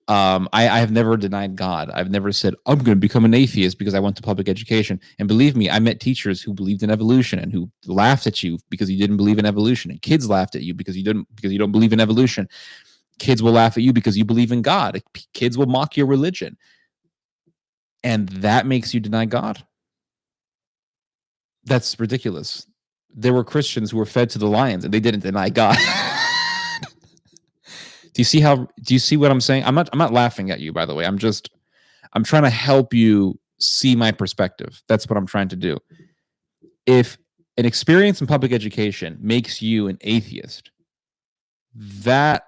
I have never denied God. I've never said, I'm going to become an atheist because I went to public education. And believe me, I met teachers who believed in evolution and who laughed at you because you didn't believe in evolution. And kids laughed at you because you don't believe in evolution. Kids will laugh at you because you believe in God. Kids will mock your religion. And that makes you deny God. That's ridiculous. There were Christians who were fed to the lions and they didn't deny God. Do you see what I'm saying? I'm not laughing at you, by the way. I'm trying to help you see my perspective. That's what I'm trying to do. If an experience in public education makes you an atheist, that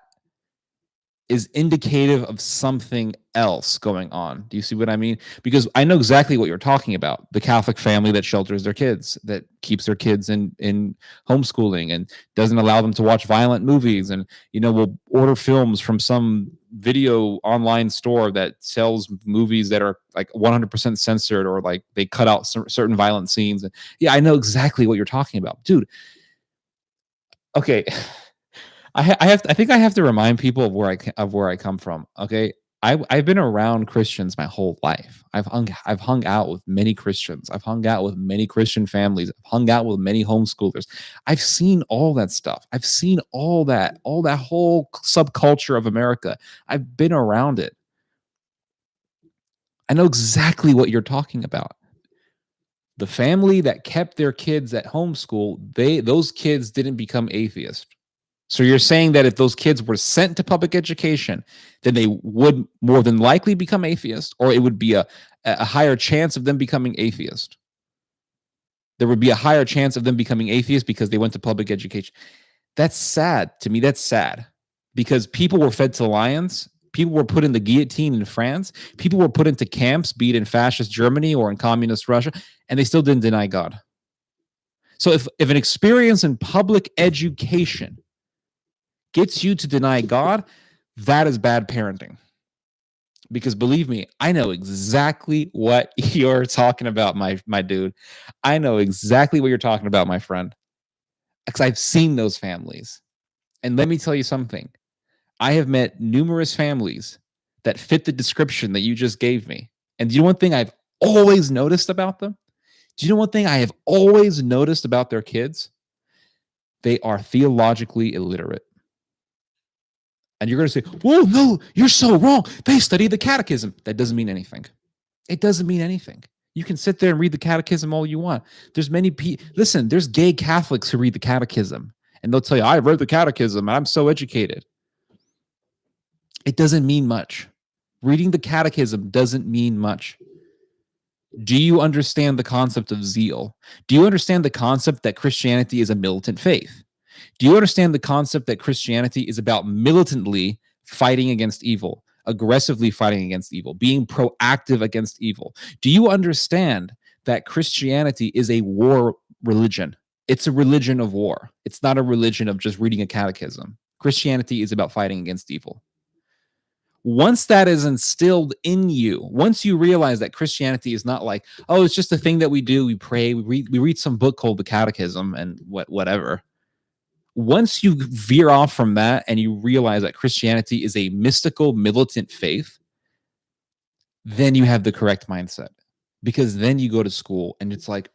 is indicative of something else going on. Do you see what I mean? Because I know exactly what you're talking about. The Catholic family that shelters their kids, that keeps their kids in homeschooling and doesn't allow them to watch violent movies, and will order films from some video online store that sells movies that are like 100% censored, or like they cut out certain violent scenes. And yeah, I know exactly what you're talking about, dude. Okay. I think I have to remind people of where I come from. Okay, I've been around Christians my whole life. I've hung out with many Christians. I've hung out with many Christian families. I've hung out with many homeschoolers. I've seen all that stuff. I've seen all that whole subculture of America. I've been around it. I know exactly what you're talking about. The family that kept their kids at homeschool, those kids didn't become atheists. So you're saying that if those kids were sent to public education, then they would more than likely become atheist, or it would be a higher chance of them becoming atheist. There would be a higher chance of them becoming atheist because they went to public education. That's sad. To me, that's sad. Because people were fed to lions. People were put in the guillotine in France. People were put into camps, be it in fascist Germany or in communist Russia, and they still didn't deny God. So if an experience in public education gets you to deny God, that is bad parenting. Because believe me, I know exactly what you're talking about, my dude. I know exactly what you're talking about, my friend. Because I've seen those families. And let me tell you something. I have met numerous families that fit the description that you just gave me. And do you know one thing I've always noticed about them? Do you know one thing I have always noticed about their kids? They are theologically illiterate. And you're going to say, whoa, no, you're so wrong. They study the catechism. That doesn't mean anything. It doesn't mean anything. You can sit there and read the catechism all you want. There's many people. Listen, there's gay Catholics who read the catechism. And they'll tell you, I read the catechism and I'm so educated. It doesn't mean much. Reading the catechism doesn't mean much. Do you understand the concept of zeal? Do you understand the concept that Christianity is a militant faith? Do you understand the concept that Christianity is about militantly fighting against evil, aggressively fighting against evil, being proactive against evil? Do you understand that Christianity is a war religion? It's a religion of war. It's not a religion of just reading a catechism. Christianity is about fighting against evil. Once that is instilled in you, once you realize that Christianity is not like, oh, it's just a thing that we do, we pray, we read some book called the Catechism and whatever. Once you veer off from that and you realize that Christianity is a mystical, militant faith, then you have the correct mindset. Because then you go to school and it's like,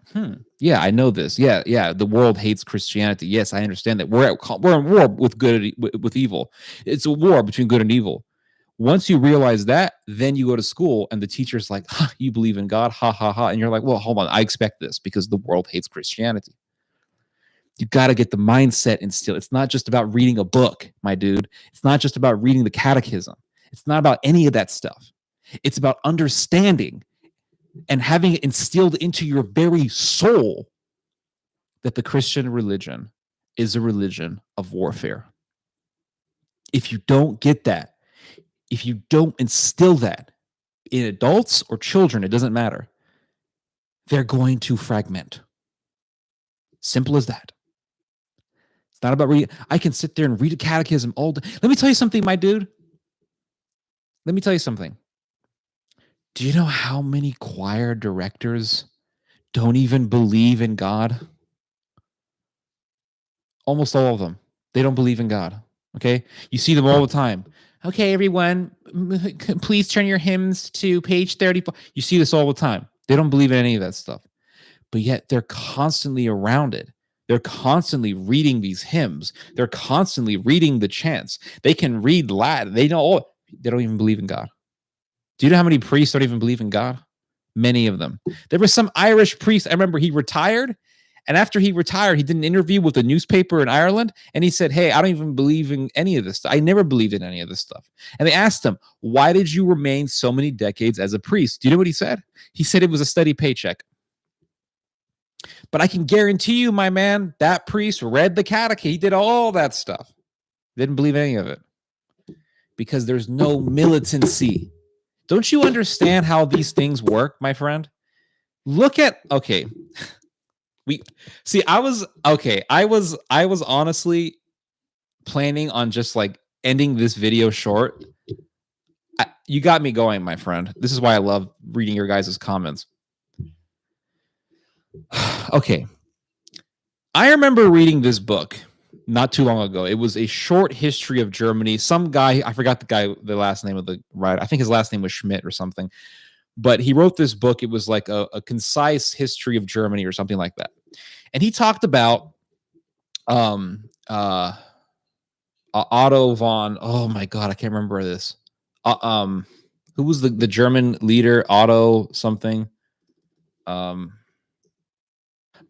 yeah, I know this. Yeah, the world hates Christianity. Yes, I understand that. We're in war with evil. It's a war between good and evil. Once you realize that, then you go to school and the teacher's like, you believe in God, ha, ha, ha. And you're like, well, hold on, I expect this because the world hates Christianity. You got to get the mindset instilled. It's not just about reading a book, my dude. It's not just about reading the catechism. It's not about any of that stuff. It's about understanding and having it instilled into your very soul that the Christian religion is a religion of warfare. If you don't get that, if you don't instill that in adults or children, it doesn't matter. They're going to fragment. Simple as that. It's not about reading. I can sit there and read a catechism all day. Let me tell you something, my dude. Let me tell you something. Do you know how many choir directors don't even believe in God? Almost all of them. They don't believe in God. Okay? You see them all the time. Okay, everyone, please turn your hymns to page 34. You see this all the time. They don't believe in any of that stuff. But yet they're constantly around it. They're constantly reading these hymns. They're constantly reading the chants. They can read Latin. They know they don't even believe in God. Do you know how many priests don't even believe in God? Many of them. There was some Irish priest, I remember he retired. And after he retired, he did an interview with a newspaper in Ireland. And he said, hey, I don't even believe in any of this stuff. I never believed in any of this stuff. And they asked him, why did you remain so many decades as a priest? Do you know what he said? He said it was a steady paycheck. But I can guarantee you, my man, that priest read the catechism. He did all that stuff. Didn't believe any of it. Because there's no militancy. Don't you understand how these things work, my friend? Look at, okay. I was honestly planning on just like ending this video short. You got me going, my friend. This is why I love reading your guys' comments. Okay. I remember reading this book not too long ago. It was a short history of Germany. Some guy, I forgot the last name of the writer. I think his last name was Schmidt or something. But he wrote this book. It was like a concise history of Germany or something like that. And he talked about Otto von, oh my God, I can't remember this. Who was the German leader? Otto something.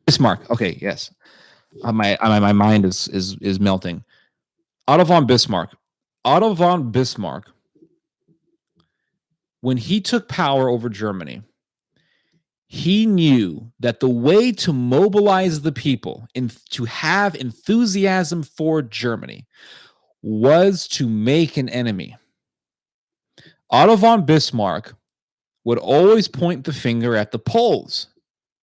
Bismarck. Okay, yes. My mind is melting. Otto von Bismarck. Otto von Bismarck, when he took power over Germany, he knew that the way to mobilize the people and to have enthusiasm for Germany was to make an enemy. Otto von Bismarck would always point the finger at the Poles.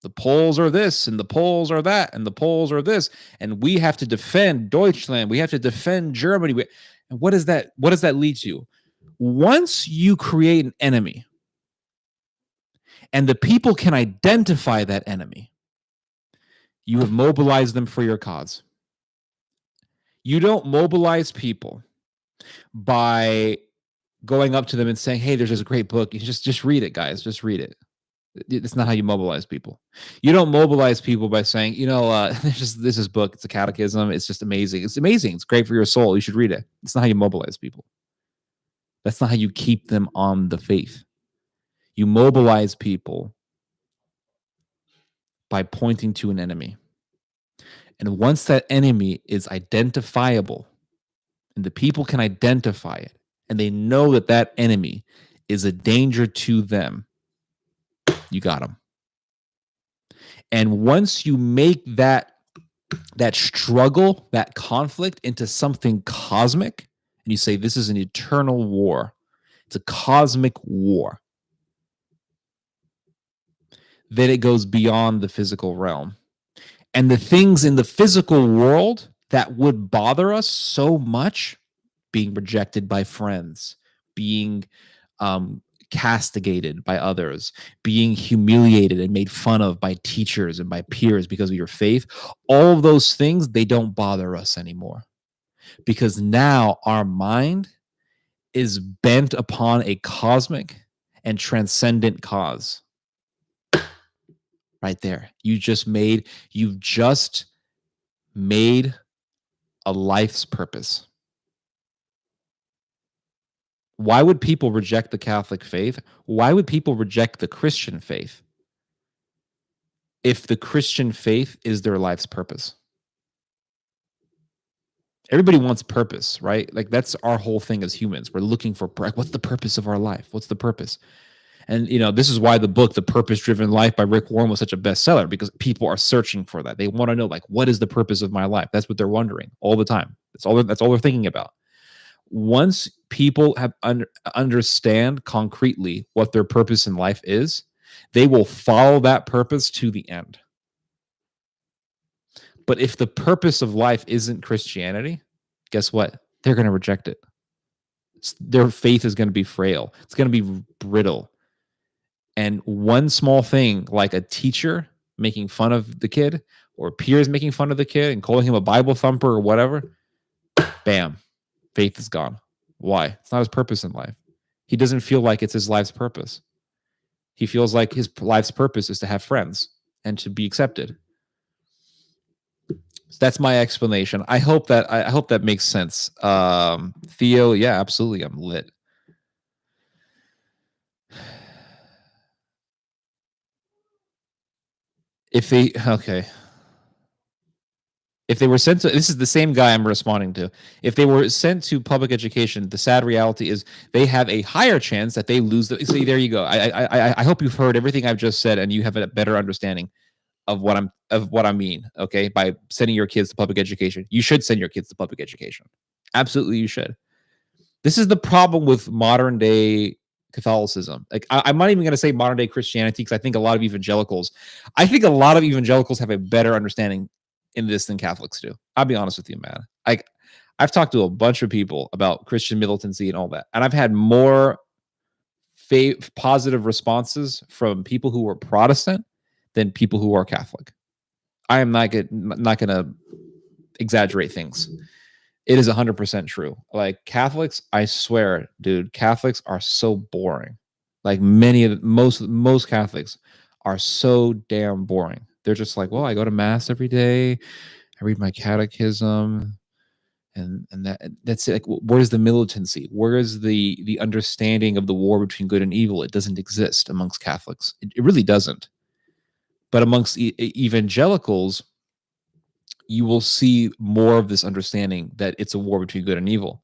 The Poles are this, and the Poles are that, and the Poles are this, and we have to defend Deutschland. We have to defend Germany. And what does that lead to? Once you create an enemy, and the people can identify that enemy, you have mobilized them for your cause. You don't mobilize people by going up to them and saying, hey, there's this great book. You just read it, guys. Just read it. It's not how you mobilize people. You don't mobilize people by saying, this is book. It's a catechism. It's just amazing. It's amazing. It's great for your soul. You should read it. It's not how you mobilize people. That's not how you keep them on the faith. You mobilize people by pointing to an enemy. And once that enemy is identifiable and the people can identify it and they know that that enemy is a danger to them, you got them. And once you make that struggle, that conflict into something cosmic, and you say this is an eternal war, it's a cosmic war, then it goes beyond the physical realm. And the things in the physical world that would bother us so much, being rejected by friends, being castigated by others, being humiliated and made fun of by teachers and by peers because of your faith, all of those things, they don't bother us anymore. Because now our mind is bent upon a cosmic and transcendent cause. Right there. You've just made a life's purpose. Why would people reject the Catholic faith? Why would people reject the Christian faith if the Christian faith is their life's purpose? Everybody wants purpose, right? Like that's our whole thing as humans. We're looking for what's the purpose of our life? What's the purpose? And this is why the book The Purpose-Driven Life by Rick Warren was such a bestseller, because people are searching for that. They want to know, like, what is the purpose of my life? That's what they're wondering all the time. That's all they're thinking about. Once people have understand concretely what their purpose in life is, they will follow that purpose to the end. But if the purpose of life isn't Christianity, guess what? They're going to reject it. Their faith is going to be frail. It's going to be brittle. And one small thing, like a teacher making fun of the kid, or peers making fun of the kid and calling him a Bible thumper or whatever, bam, faith is gone. Why? It's not his purpose in life. He doesn't feel like it's his life's purpose. He feels like his life's purpose is to have friends and to be accepted. So that's my explanation. I hope that makes sense. Theo, yeah, absolutely. I'm lit. If they were sent to, this is the same guy I'm responding to. If they were sent to public education, the sad reality is they have a higher chance that they lose. See, there you go. I hope you've heard everything I've just said and you have a better understanding of what I mean. Okay, by sending your kids to public education, you should send your kids to public education. Absolutely, you should. This is the problem with modern day Catholicism. Like I'm not even going to say modern day Christianity, because I think a lot of evangelicals have a better understanding in this than Catholics do. I'll be honest with you, man. I've talked to a bunch of people about Christian militancy and all that, and I've had more positive responses from people who were Protestant than people who are Catholic. I am not going to exaggerate things. It is 100% true. Like Catholics, I swear, dude, Catholics are so boring. Like most Catholics are so damn boring. They're just like, well, I go to mass every day, I read my catechism, and that's it. Like, where's the militancy? Where is the understanding of the war between good and evil? It doesn't exist amongst Catholics. It really doesn't. But amongst evangelicals, you will see more of this understanding that it's a war between good and evil.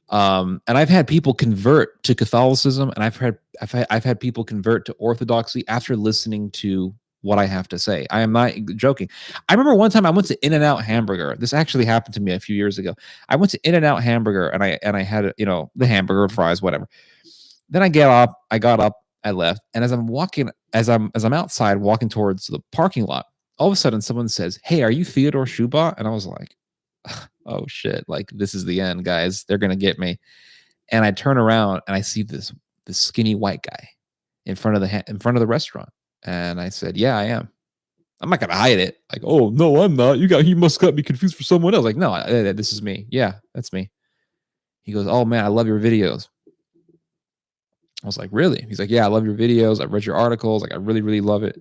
And I've had people convert to Catholicism, and I've had people convert to Orthodoxy after listening to what I have to say. I am not joking. I remember one time I went to In-N-Out Hamburger. This actually happened to me a few years ago. I went to In-N-Out Hamburger, and I had the hamburger, fries, whatever. Then I got up, I left, and as I'm outside walking towards the parking lot, all of a sudden someone says, "Hey, are you Theodore Schuba?" And I was like, oh shit, like this is the end, guys. They're gonna get me. And I turn around and I see this skinny white guy in front of the restaurant. And I said, "Yeah, I am." I'm not gonna hide it. Like, "Oh no, I'm not. You must got me confused for someone else." Like, "No, this is me. Yeah, that's me." He goes, "Oh man, I love your videos." I was like, "Really?" He's like, "Yeah, I love your videos. I read your articles. Like, I really, really love it."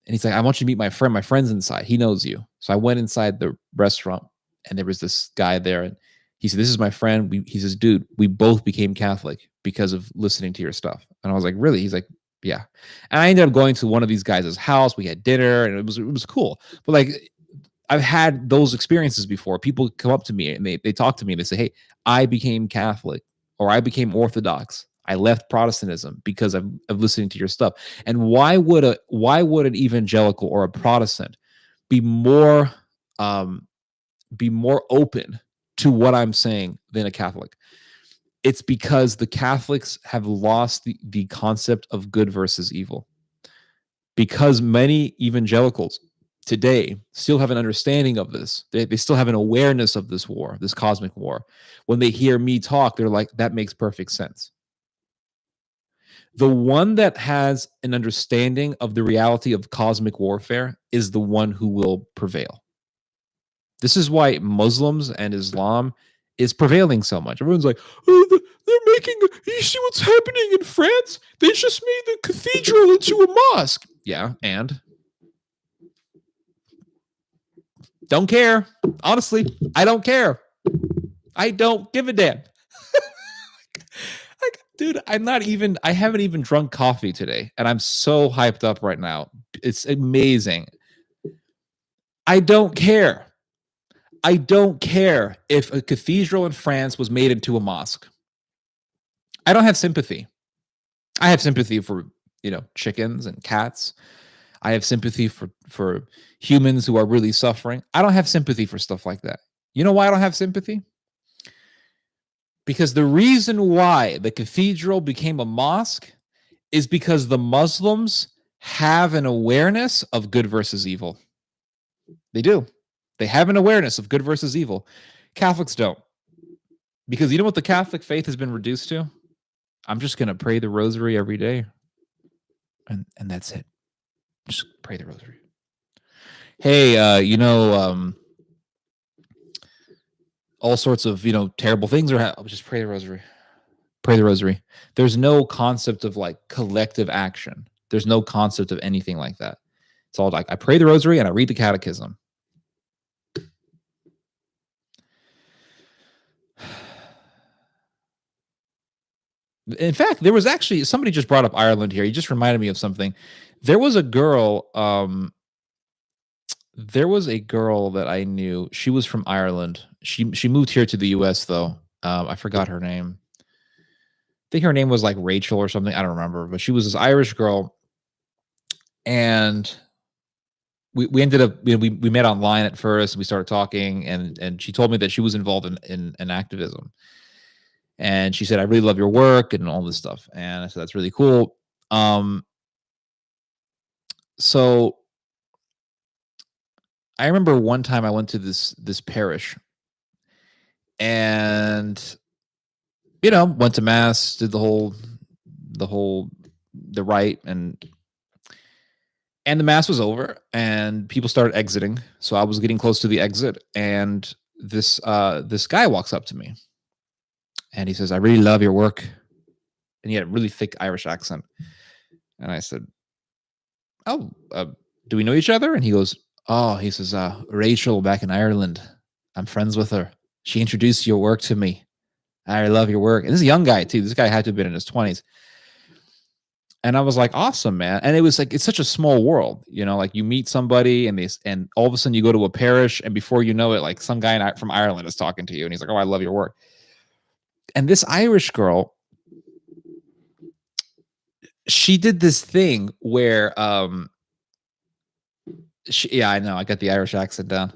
And he's like, "I want you to meet my friend. My friend's inside. He knows you." So I went inside the restaurant, and there was this guy there, and he said, "This is my friend." He says, "Dude, we both became Catholic because of listening to your stuff." And I was like, "Really?" He's like, "Yeah." And I ended up going to one of these guys' house. We had dinner, and it was cool. But like, I've had those experiences before. People come up to me and they talk to me and they say, "Hey, I became Catholic, or I became Orthodox. I left Protestantism because of listening to your stuff." And why would an evangelical or a Protestant be more open to what I'm saying than a Catholic? It's because the Catholics have lost the concept of good versus evil. Because many evangelicals today still have an understanding of this. They still have an awareness of this war, this cosmic war. When they hear me talk, they're like, that makes perfect sense. The one that has an understanding of the reality of cosmic warfare is the one who will prevail. This is why Muslims and Islam is prevailing so much. Everyone's like, "Oh, they're making, you see what's happening in France? They just made the cathedral into a mosque." Yeah, and don't care. Honestly, I don't care. I don't give a damn. Dude, I haven't even drunk coffee today, and I'm so hyped up right now. It's amazing. I don't care. I don't care if a cathedral in France was made into a mosque. I don't have sympathy. I have sympathy for, chickens and cats. I have sympathy for humans who are really suffering. I don't have sympathy for stuff like that. You know why I don't have sympathy? Because the reason why the cathedral became a mosque is because the Muslims have an awareness of good versus evil. They do. They have an awareness of good versus evil. Catholics don't. Because you know what the Catholic faith has been reduced to? I'm just going to pray the rosary every day. And that's it. Just pray the rosary. Hey, all sorts of, terrible things are just pray the rosary. Pray the rosary. There's no concept of like collective action. There's no concept of anything like that. It's all like I pray the rosary and I read the catechism. In fact, there was actually somebody just brought up Ireland here. He just reminded me of something. There was a girl that I knew. She was from Ireland. She moved here to the US though. I forgot her name. I think her name was like Rachel or something. I don't remember, but she was this Irish girl. And we ended up, we met online at first. We started talking and she told me that she was involved in activism. And she said, I really love your work and all this stuff. And I said, that's really cool. So I remember one time I went to this parish and, went to mass, did the rite and the mass was over and people started exiting. So I was getting close to the exit and this guy walks up to me and he says, I really love your work. And he had a really thick Irish accent. And I said, oh, do we know each other? And he goes, oh, he says, Rachel back in Ireland. I'm friends with her. She introduced your work to me. I love your work. And this is a young guy too. This guy had to have been in his 20s. And I was like, awesome, man. And it was like, it's such a small world, like you meet somebody and all of a sudden you go to a parish and before you know it, like some guy from Ireland is talking to you and he's like, oh, I love your work. And this Irish girl, she did this thing where, I know I got the Irish accent down.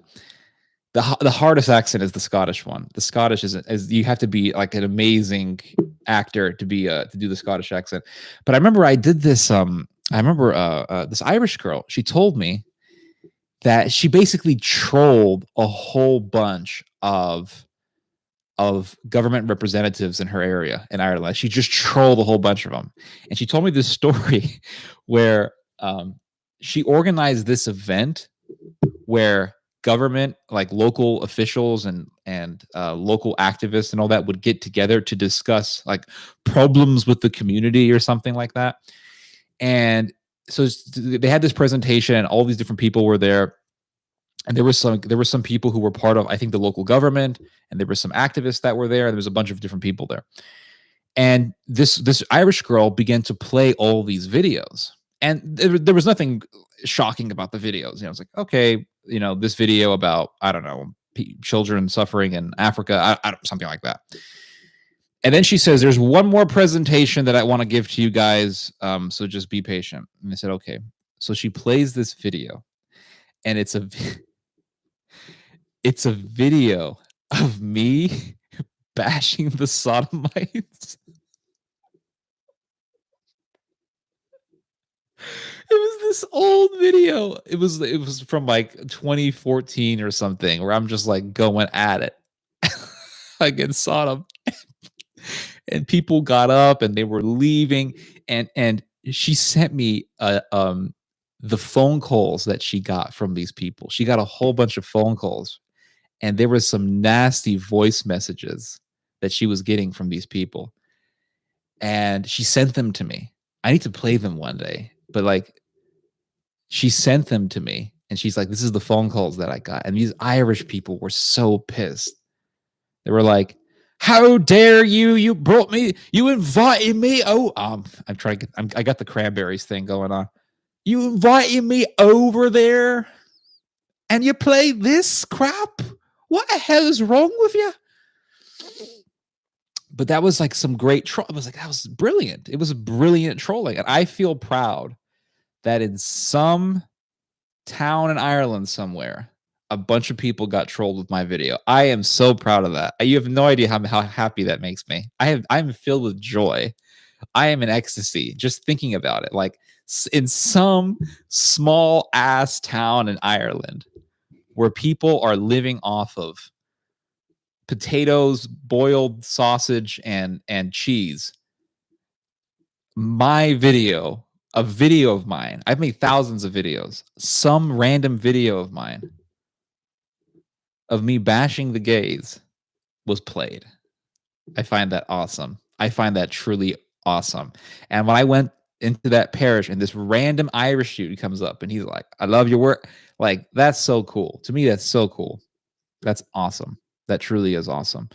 The hardest accent is the Scottish one. The Scottish is you have to be like an amazing actor to be to do the Scottish accent. But I remember I did this. This Irish girl. She told me that she basically trolled a whole bunch of government representatives in her area in Ireland. She just trolled a whole bunch of them, and she told me this story where she organized this event where government, like local officials and local activists and all that would get together to discuss like problems with the community or something like that. And so they had this presentation and all these different people were there. And there were some people who were part of, I think, the local government, and there were some activists that were there. And there was a bunch of different people there. And this Irish girl began to play all these videos. And there was nothing shocking about the videos. It's like, okay, this video about, I don't know, children suffering in Africa, something like that. And then she says, there's one more presentation that I want to give to you guys. So just be patient. And I said, okay. So she plays this video and it's a video of me bashing the sodomites. It was this old video. It was from like 2014 or something where I'm just like going at it against Sodom. And people got up and they were leaving. And she sent me the phone calls that she got from these people. She got a whole bunch of phone calls. And there were some nasty voice messages that she was getting from these people. And she sent them to me. I need to play them one day. But like, she sent them to me and she's like, this is the phone calls that I got. And these Irish people were so pissed. They were like, How dare you? You brought me, you invited me. Oh, I'm trying to get, I got the cranberries thing going on. You invited me over there and you play this crap? What the hell is wrong with you? But that was like some great troll. It was like, that was brilliant. It was brilliant trolling. And I feel proud that in some town in Ireland somewhere, a bunch of people got trolled with my video. I am so proud of that. You have no idea how happy that makes me. I'm filled with joy. I am in ecstasy just thinking about it. Like in some small ass town in Ireland where people are living off of potatoes, boiled sausage, and cheese. My video, a video of mine, I've made thousands of videos. Some random video of mine of me bashing the gays was played. I find that awesome. I find that truly awesome. And when I went into that parish and this random Irish dude comes up and he's like, I love your work. Like, that's so cool. To me, that's so cool. That's awesome. That truly is awesome.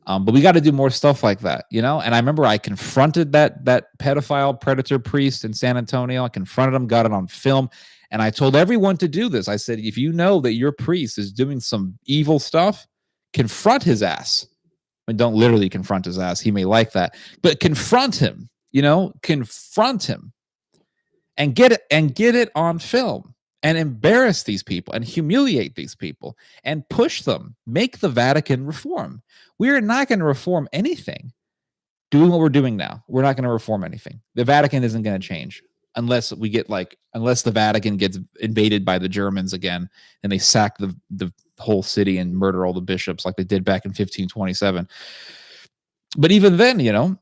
But we got to do more stuff like that, you know? And I remember I confronted that pedophile predator priest in San Antonio. I confronted him, got it on film. And I told everyone to do this. I said, if you know that your priest is doing some evil stuff, confront his ass. I mean, don't literally confront his ass. He may like that. But confront him, you know? Confront him. And get it on film. And embarrass these people and humiliate these people and push them. Make the Vatican reform. We are not going to reform anything doing what we're doing now. We're not going to reform anything. The Vatican isn't going to change unless the Vatican gets invaded by the Germans again and they sack the whole city and murder all the bishops like they did back in 1527. But even then, you know,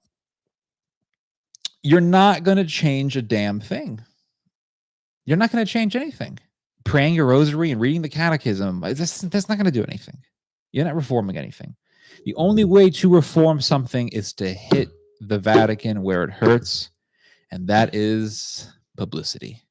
you're not going to change a damn thing. You're not going to change anything. Praying your rosary and reading the catechism, that's not going to do anything. You're not reforming anything. The only way to reform something is to hit the Vatican where it hurts, and that is publicity.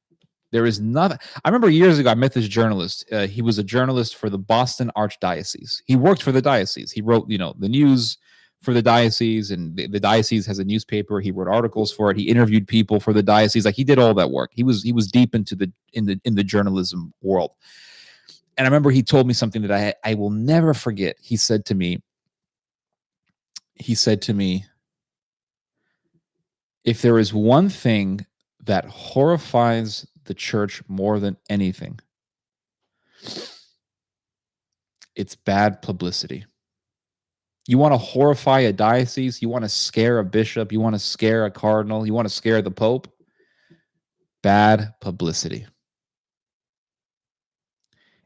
There is nothing. I remember years ago, I met this journalist. He was a journalist for the Boston Archdiocese. He worked for the diocese. He wrote, you know, the news for the diocese, and the diocese has a newspaper. He wrote articles for it. He interviewed people for the diocese. Like, he did all that work. He was deep into the journalism world. And I remember he told me something that I will never forget. He said to me, if there is one thing that horrifies the church more than anything, it's bad publicity. You want to horrify a diocese? You want to scare a bishop? You want to scare a cardinal? You want to scare the Pope? Bad publicity.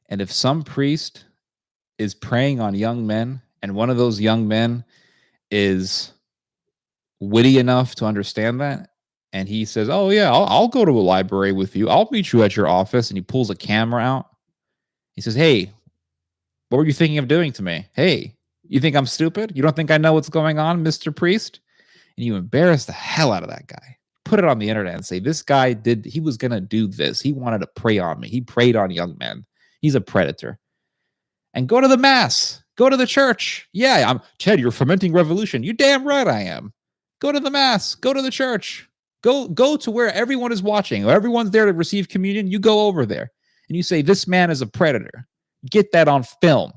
And if some priest is preying on young men, and one of those young men is witty enough to understand that, and he says, oh yeah, I'll go to a library with you. I'll meet you at your office. And he pulls a camera out. He says, hey, what were you thinking of doing to me? Hey, you think I'm stupid? You don't think I know what's going on, Mr. Priest? And you embarrass the hell out of that guy. Put it on the internet and say, this guy he was going to do this. He wanted to prey on me. He preyed on young men. He's a predator. And go to the mass. Go to the church. Yeah, I'm Ted, you're fomenting revolution. You damn right I am. Go to the mass. Go to the church. Go to where everyone is watching. Or everyone's there to receive communion. You go over there. And you say, this man is a predator. Get that on film.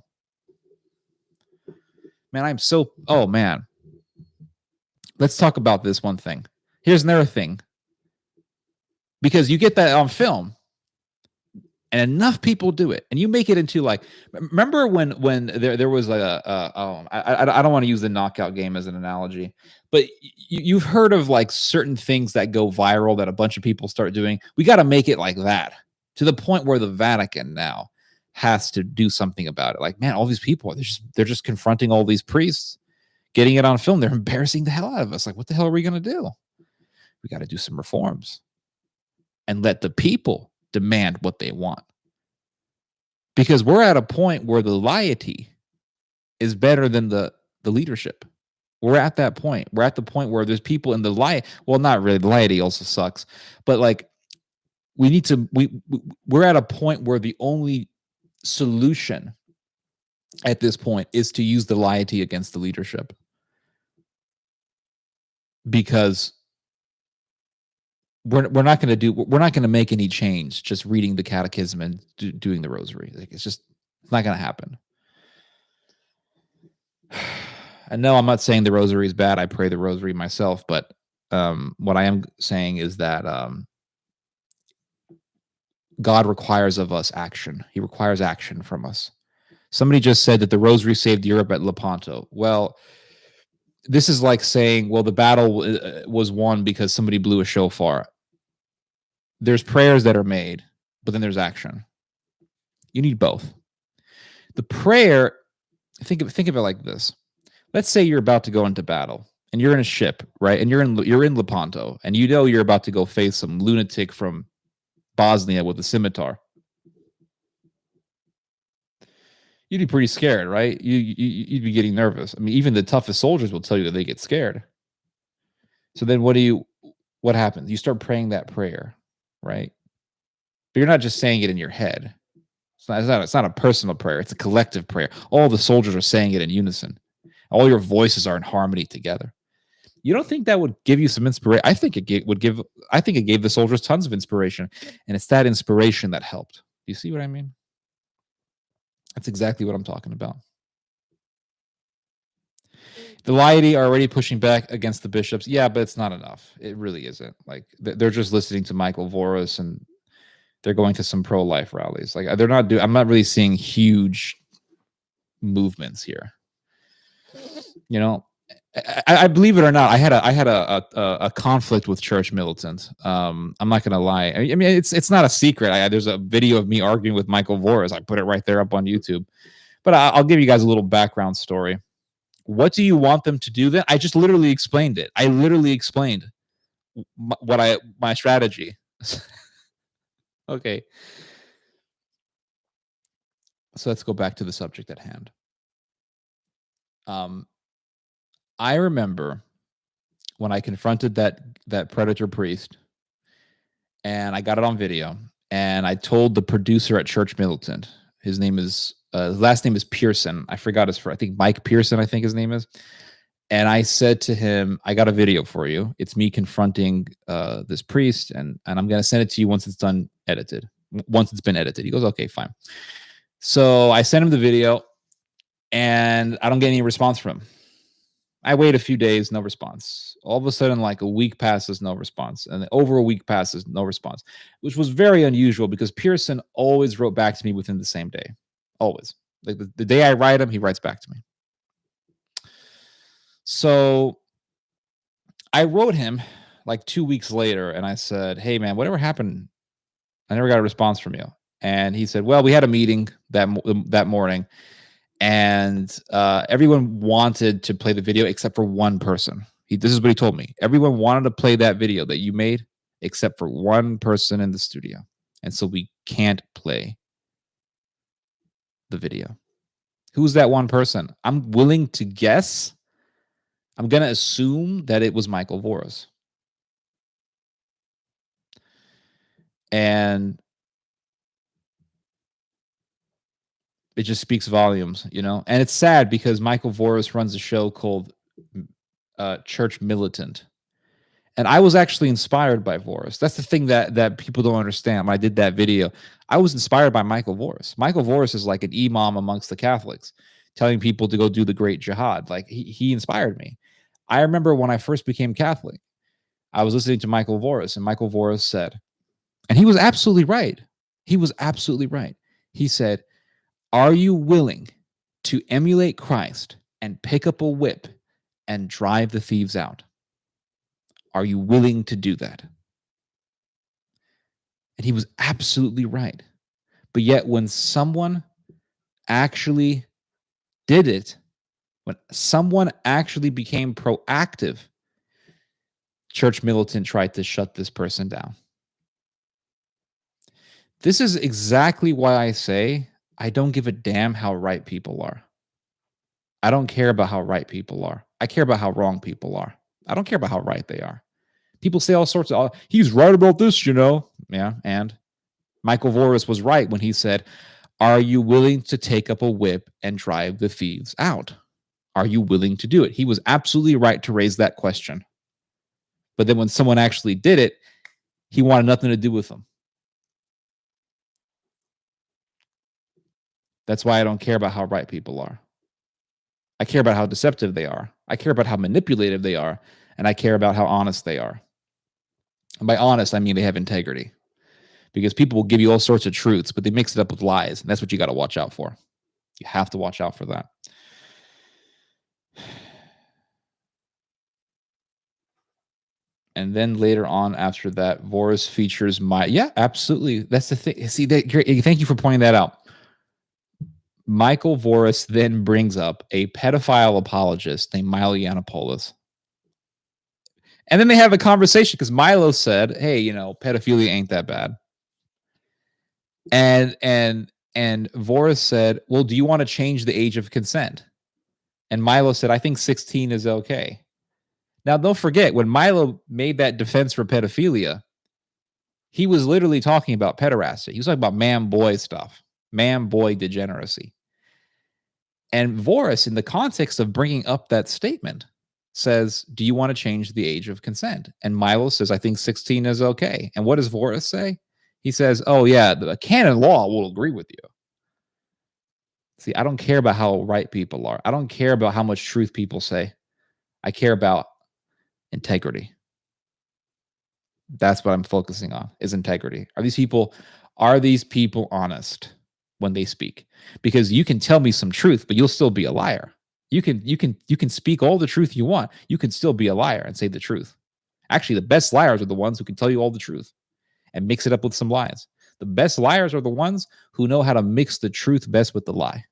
Man, oh man. Let's talk about this one thing. Here's another thing. Because you get that on film, and enough people do it, and you make it into like, remember when there was like I don't want to use the knockout game as an analogy, but you've heard of like certain things that go viral that a bunch of people start doing. We got to make it like that, to the point where the Vatican now has to do something about it. Like, man, all these people, they're just confronting all these priests, getting it on film. They're embarrassing the hell out of us. Like, what the hell are we going to do? We got to do some reforms and let the people demand what they want. Because we're at a point where the laity is better than the leadership. We're at that point. We're at the point where there's people in the laity. Well, not really. The laity also sucks. But like, we're at a point where the only solution at this point is to use the laity against the leadership. because we're not going to make any change just reading the catechism and doing the rosary. Like, it's not going to happen. And no, I'm not saying the rosary is bad. I pray the rosary myself, but what I am saying is that God requires of us action. He requires action from us. Somebody just said that the rosary saved Europe at Lepanto. Well, this is like saying, well, the battle was won because somebody blew a shofar. There's prayers that are made, but then there's action. You need both. The prayer, think of it like this. Let's say you're about to go into battle and you're in a ship, right? And you're in Lepanto, and you know you're about to go face some lunatic from Bosnia with a scimitar. You'd be pretty scared, right? You'd be getting nervous. I mean, even the toughest soldiers will tell you that they get scared. So then what happens? You start praying that prayer, right? But you're not just saying it in your head. It's not a personal prayer. It's a collective prayer. All the soldiers are saying it in unison. All your voices are in harmony together. You don't think that would give you some inspiration? I think it gave the soldiers tons of inspiration, and it's that inspiration that helped. Do you see what I mean? That's exactly what I'm talking about. The laity are already pushing back against the bishops. Yeah, but it's not enough. It really isn't. Like, they're just listening to Michael Voris, and they're going to some pro-life rallies. Like, I'm not really seeing huge movements here. You know, I believe it or not, I had a conflict with church militant. I'm not gonna lie. I mean, it's not a secret. There's a video of me arguing with Michael Voris. I put it right there up on YouTube. But I'll give you guys a little background story. What do you want them to do then? I just literally explained it. I literally explained my strategy. Okay. So let's go back to the subject at hand. I remember when I confronted that predator priest, and I got it on video, and I told the producer at Church Militant, his last name is Pearson. I forgot I think Mike Pearson, I think his name is. And I said to him, I got a video for you. It's me confronting this priest, and I'm going to send it to you once it's been edited. He goes, okay, fine. So I sent him the video, and I don't get any response from him. I wait a few days, no response. All of a sudden, like a week passes, no response. And over a week passes, no response, which was very unusual because Pearson always wrote back to me within the same day. Always. Like the day I write him, he writes back to me. So I wrote him like 2 weeks later, and I said, hey, man, whatever happened? I never got a response from you. And he said, well, we had a meeting that morning, and everyone wanted to play the video except for one person. This is what he told me. Everyone wanted to play that video that you made except for one person in the studio. And so we can't play the video. Who's that one person? I'm willing to guess. I'm going to assume that it was Michael Voris. And it just speaks volumes, you know? And it's sad because Michael Voris runs a show called Church Militant. And I was actually inspired by Voris. That's the thing that people don't understand. When I did that video, I was inspired by Michael Voris. Michael Voris is like an imam amongst the Catholics, telling people to go do the great jihad. Like, he inspired me. I remember when I first became Catholic, I was listening to Michael Voris, and Michael Voris said, and he was absolutely right. He was absolutely right. He said, are you willing to emulate Christ and pick up a whip and drive the thieves out? Are you willing to do that? And he was absolutely right. But yet when someone actually did it, when someone actually became proactive, Church Militant tried to shut this person down. This is exactly why I say I don't give a damn how right people are. I don't care about how right people are. I care about how wrong people are. I don't care about how right they are. People say all sorts of, he's right about this, you know? Yeah, and Michael Voris was right when he said, are you willing to take up a whip and drive the thieves out? Are you willing to do it? He was absolutely right to raise that question. But then when someone actually did it, he wanted nothing to do with them. That's why I don't care about how right people are. I care about how deceptive they are. I care about how manipulative they are. And I care about how honest they are. And by honest, I mean they have integrity. Because people will give you all sorts of truths, but they mix it up with lies. And that's what you got to watch out for. You have to watch out for that. And then later on after that, Voris features yeah, absolutely. That's the thing. See, thank you for pointing that out. Michael Voris then brings up a pedophile apologist named Milo Yiannopoulos. And then they have a conversation because Milo said, hey, pedophilia ain't that bad. And Voris said, well, do you want to change the age of consent? And Milo said, I think 16 is okay. Now, don't forget, when Milo made that defense for pedophilia, he was literally talking about pederasty. He was talking about man-boy stuff, man-boy degeneracy. And Voris, in the context of bringing up that statement, says, do you want to change the age of consent? And Milo says, I think 16 is okay. And what does Voris say? He says, oh, yeah, the canon law will agree with you. See, I don't care about how right people are. I don't care about how much truth people say. I care about integrity. That's what I'm focusing on, is integrity. Are these people honest when they speak? Because you can tell me some truth, but you'll still be a liar. You can speak all the truth you want. You can still be a liar and say the truth. Actually, the best liars are the ones who can tell you all the truth and mix it up with some lies. The best liars are the ones who know how to mix the truth best with the lie.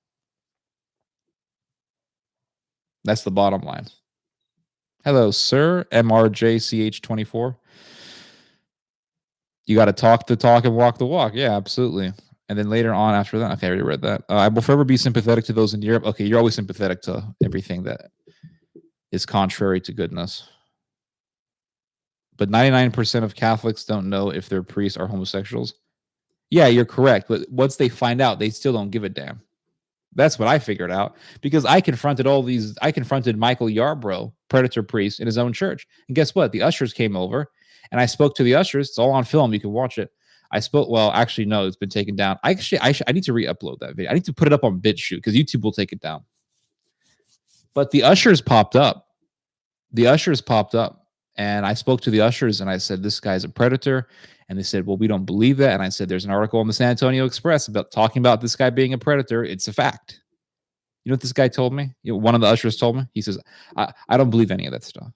That's the bottom line. Hello, sir. MRJCH24. You got to talk the talk and walk the walk. Yeah, absolutely. And then later on after that, okay, I already read that. I will forever be sympathetic to those in Europe. Okay, you're always sympathetic to everything that is contrary to goodness. But 99% of Catholics don't know if their priests are homosexuals. Yeah, you're correct. But once they find out, they still don't give a damn. That's what I figured out, because I confronted Michael Yarbrough, predator priest, in his own church. And guess what? The ushers came over and I spoke to the ushers. It's all on film. You can watch it. Well, actually, no, it's been taken down. I need to re-upload that video. I need to put it up on BitChute because YouTube will take it down. But the ushers popped up. And I spoke to the ushers and I said, this guy's a predator. And they said, well, we don't believe that. And I said, there's an article in the San Antonio Express about talking about this guy being a predator. It's a fact. You know what this guy told me? One of the ushers told me. He says, I don't believe any of that stuff.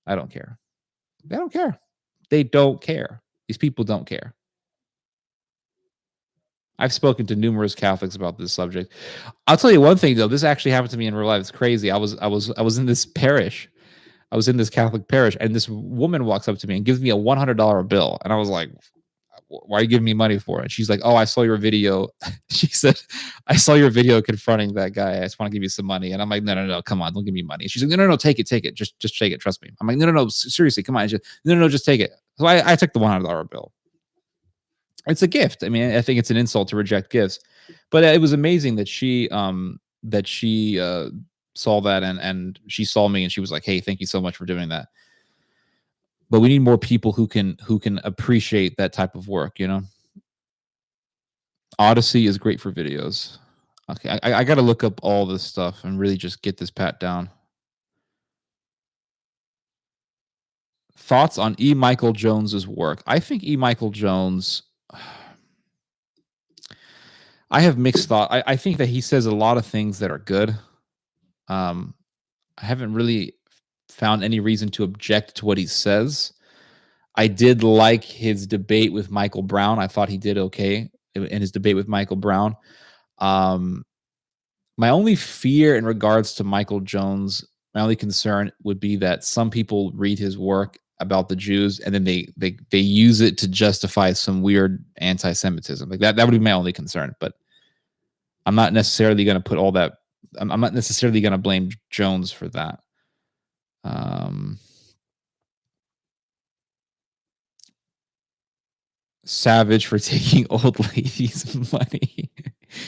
I don't care. They don't care. They don't care. These people don't care. I've spoken to numerous Catholics about this subject. I'll tell you one thing, though. This actually happened to me in real life. It's crazy. I was in this parish. I was in this Catholic parish, and this woman walks up to me and gives me a $100 bill. And I was like, why are you giving me money for it? She's like, oh, I saw your video. She said, I saw your video confronting that guy. I just want to give you some money. And I'm like, no, come on, don't give me money. She's like, no, take it. Just take it. Trust me. I'm like, no, seriously, come on. No, just take it. So I took the $100 bill. It's a gift. I mean, I think it's an insult to reject gifts, but it was amazing that she saw that and she saw me and she was like, hey, thank you so much for doing that. But we need more people who can appreciate that type of work, Odyssey is great for videos. Okay, I got to look up all this stuff and really just get this pat down. Thoughts on E. Michael Jones's work? I think E. Michael Jones, I have mixed thought. I think that he says a lot of things that are good. I haven't really found any reason to object to what he says. I did like his debate with Michael Brown. I thought he did okay in his debate with Michael Brown. My only fear in regards to Michael Jones, my only concern would be that some people read his work about the Jews and then they use it to justify some weird anti-Semitism. Like that would be my only concern. But I'm not necessarily going to put all that. I'm not necessarily going to blame Jones for that. Savage for taking old ladies' money.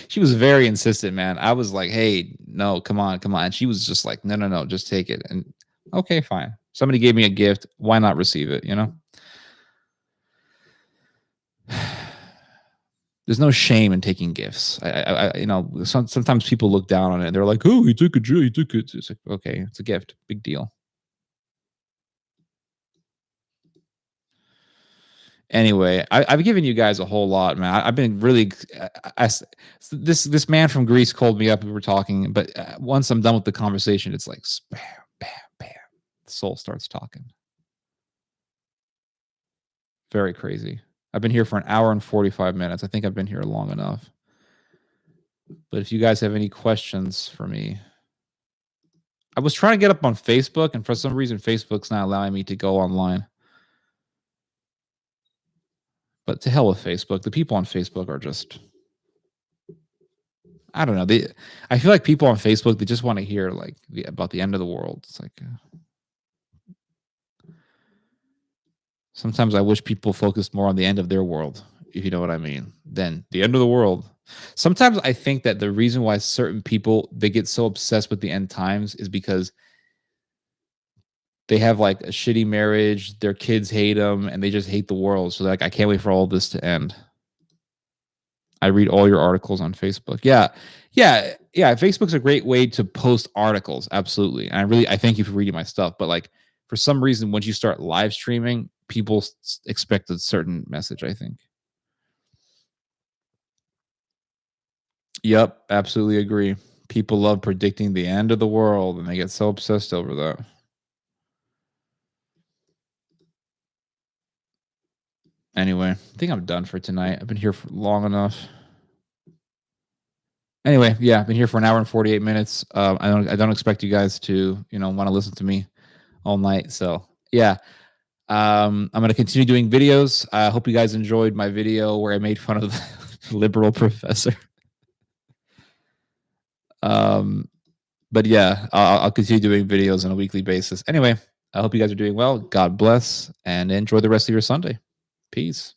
She was very insistent, man. I was like, hey, no, come on. And she was just like, no, just take it. And okay, fine. Somebody gave me a gift. Why not receive it? You know? There's no shame in taking gifts. You know, sometimes people look down on it. They're like, "Oh, he took a He took it." It's like, okay, it's a gift. Big deal. Anyway, I've given you guys a whole lot, man. I've been really. This man from Greece called me up. We were talking, but once I'm done with the conversation, it's like bam, bam, bam. The soul starts talking. Very crazy. I've been here for an hour and 45 minutes. I think I've been here long enough. But if you guys have any questions for me, I was trying to get up on Facebook, and for some reason, Facebook's not allowing me to go online. But to hell with Facebook. The people on Facebook are just, I don't know. I feel like people on Facebook, they just want to hear like about the end of the world. It's like sometimes I wish people focused more on the end of their world, if you know what I mean, than the end of the world. Sometimes I think that the reason why certain people, they get so obsessed with the end times is because they have like a shitty marriage, their kids hate them, and they just hate the world. So like, I can't wait for all this to end. I read all your articles on Facebook. Yeah. Facebook's a great way to post articles. Absolutely. And I thank you for reading my stuff. But like, for some reason, once you start live streaming, people expect a certain message, I think. Yep. Absolutely agree. People love predicting the end of the world, and they get so obsessed over that. Anyway, I think I'm done for tonight. I've been here for long enough. Anyway, yeah, I've been here for an hour and 48 minutes. I don't expect you guys to, want to listen to me all night. So yeah, I'm going to continue doing videos. I hope you guys enjoyed my video where I made fun of the liberal professor. But yeah, I'll continue doing videos on a weekly basis. Anyway, I hope you guys are doing well. God bless, and enjoy the rest of your Sunday. Peace.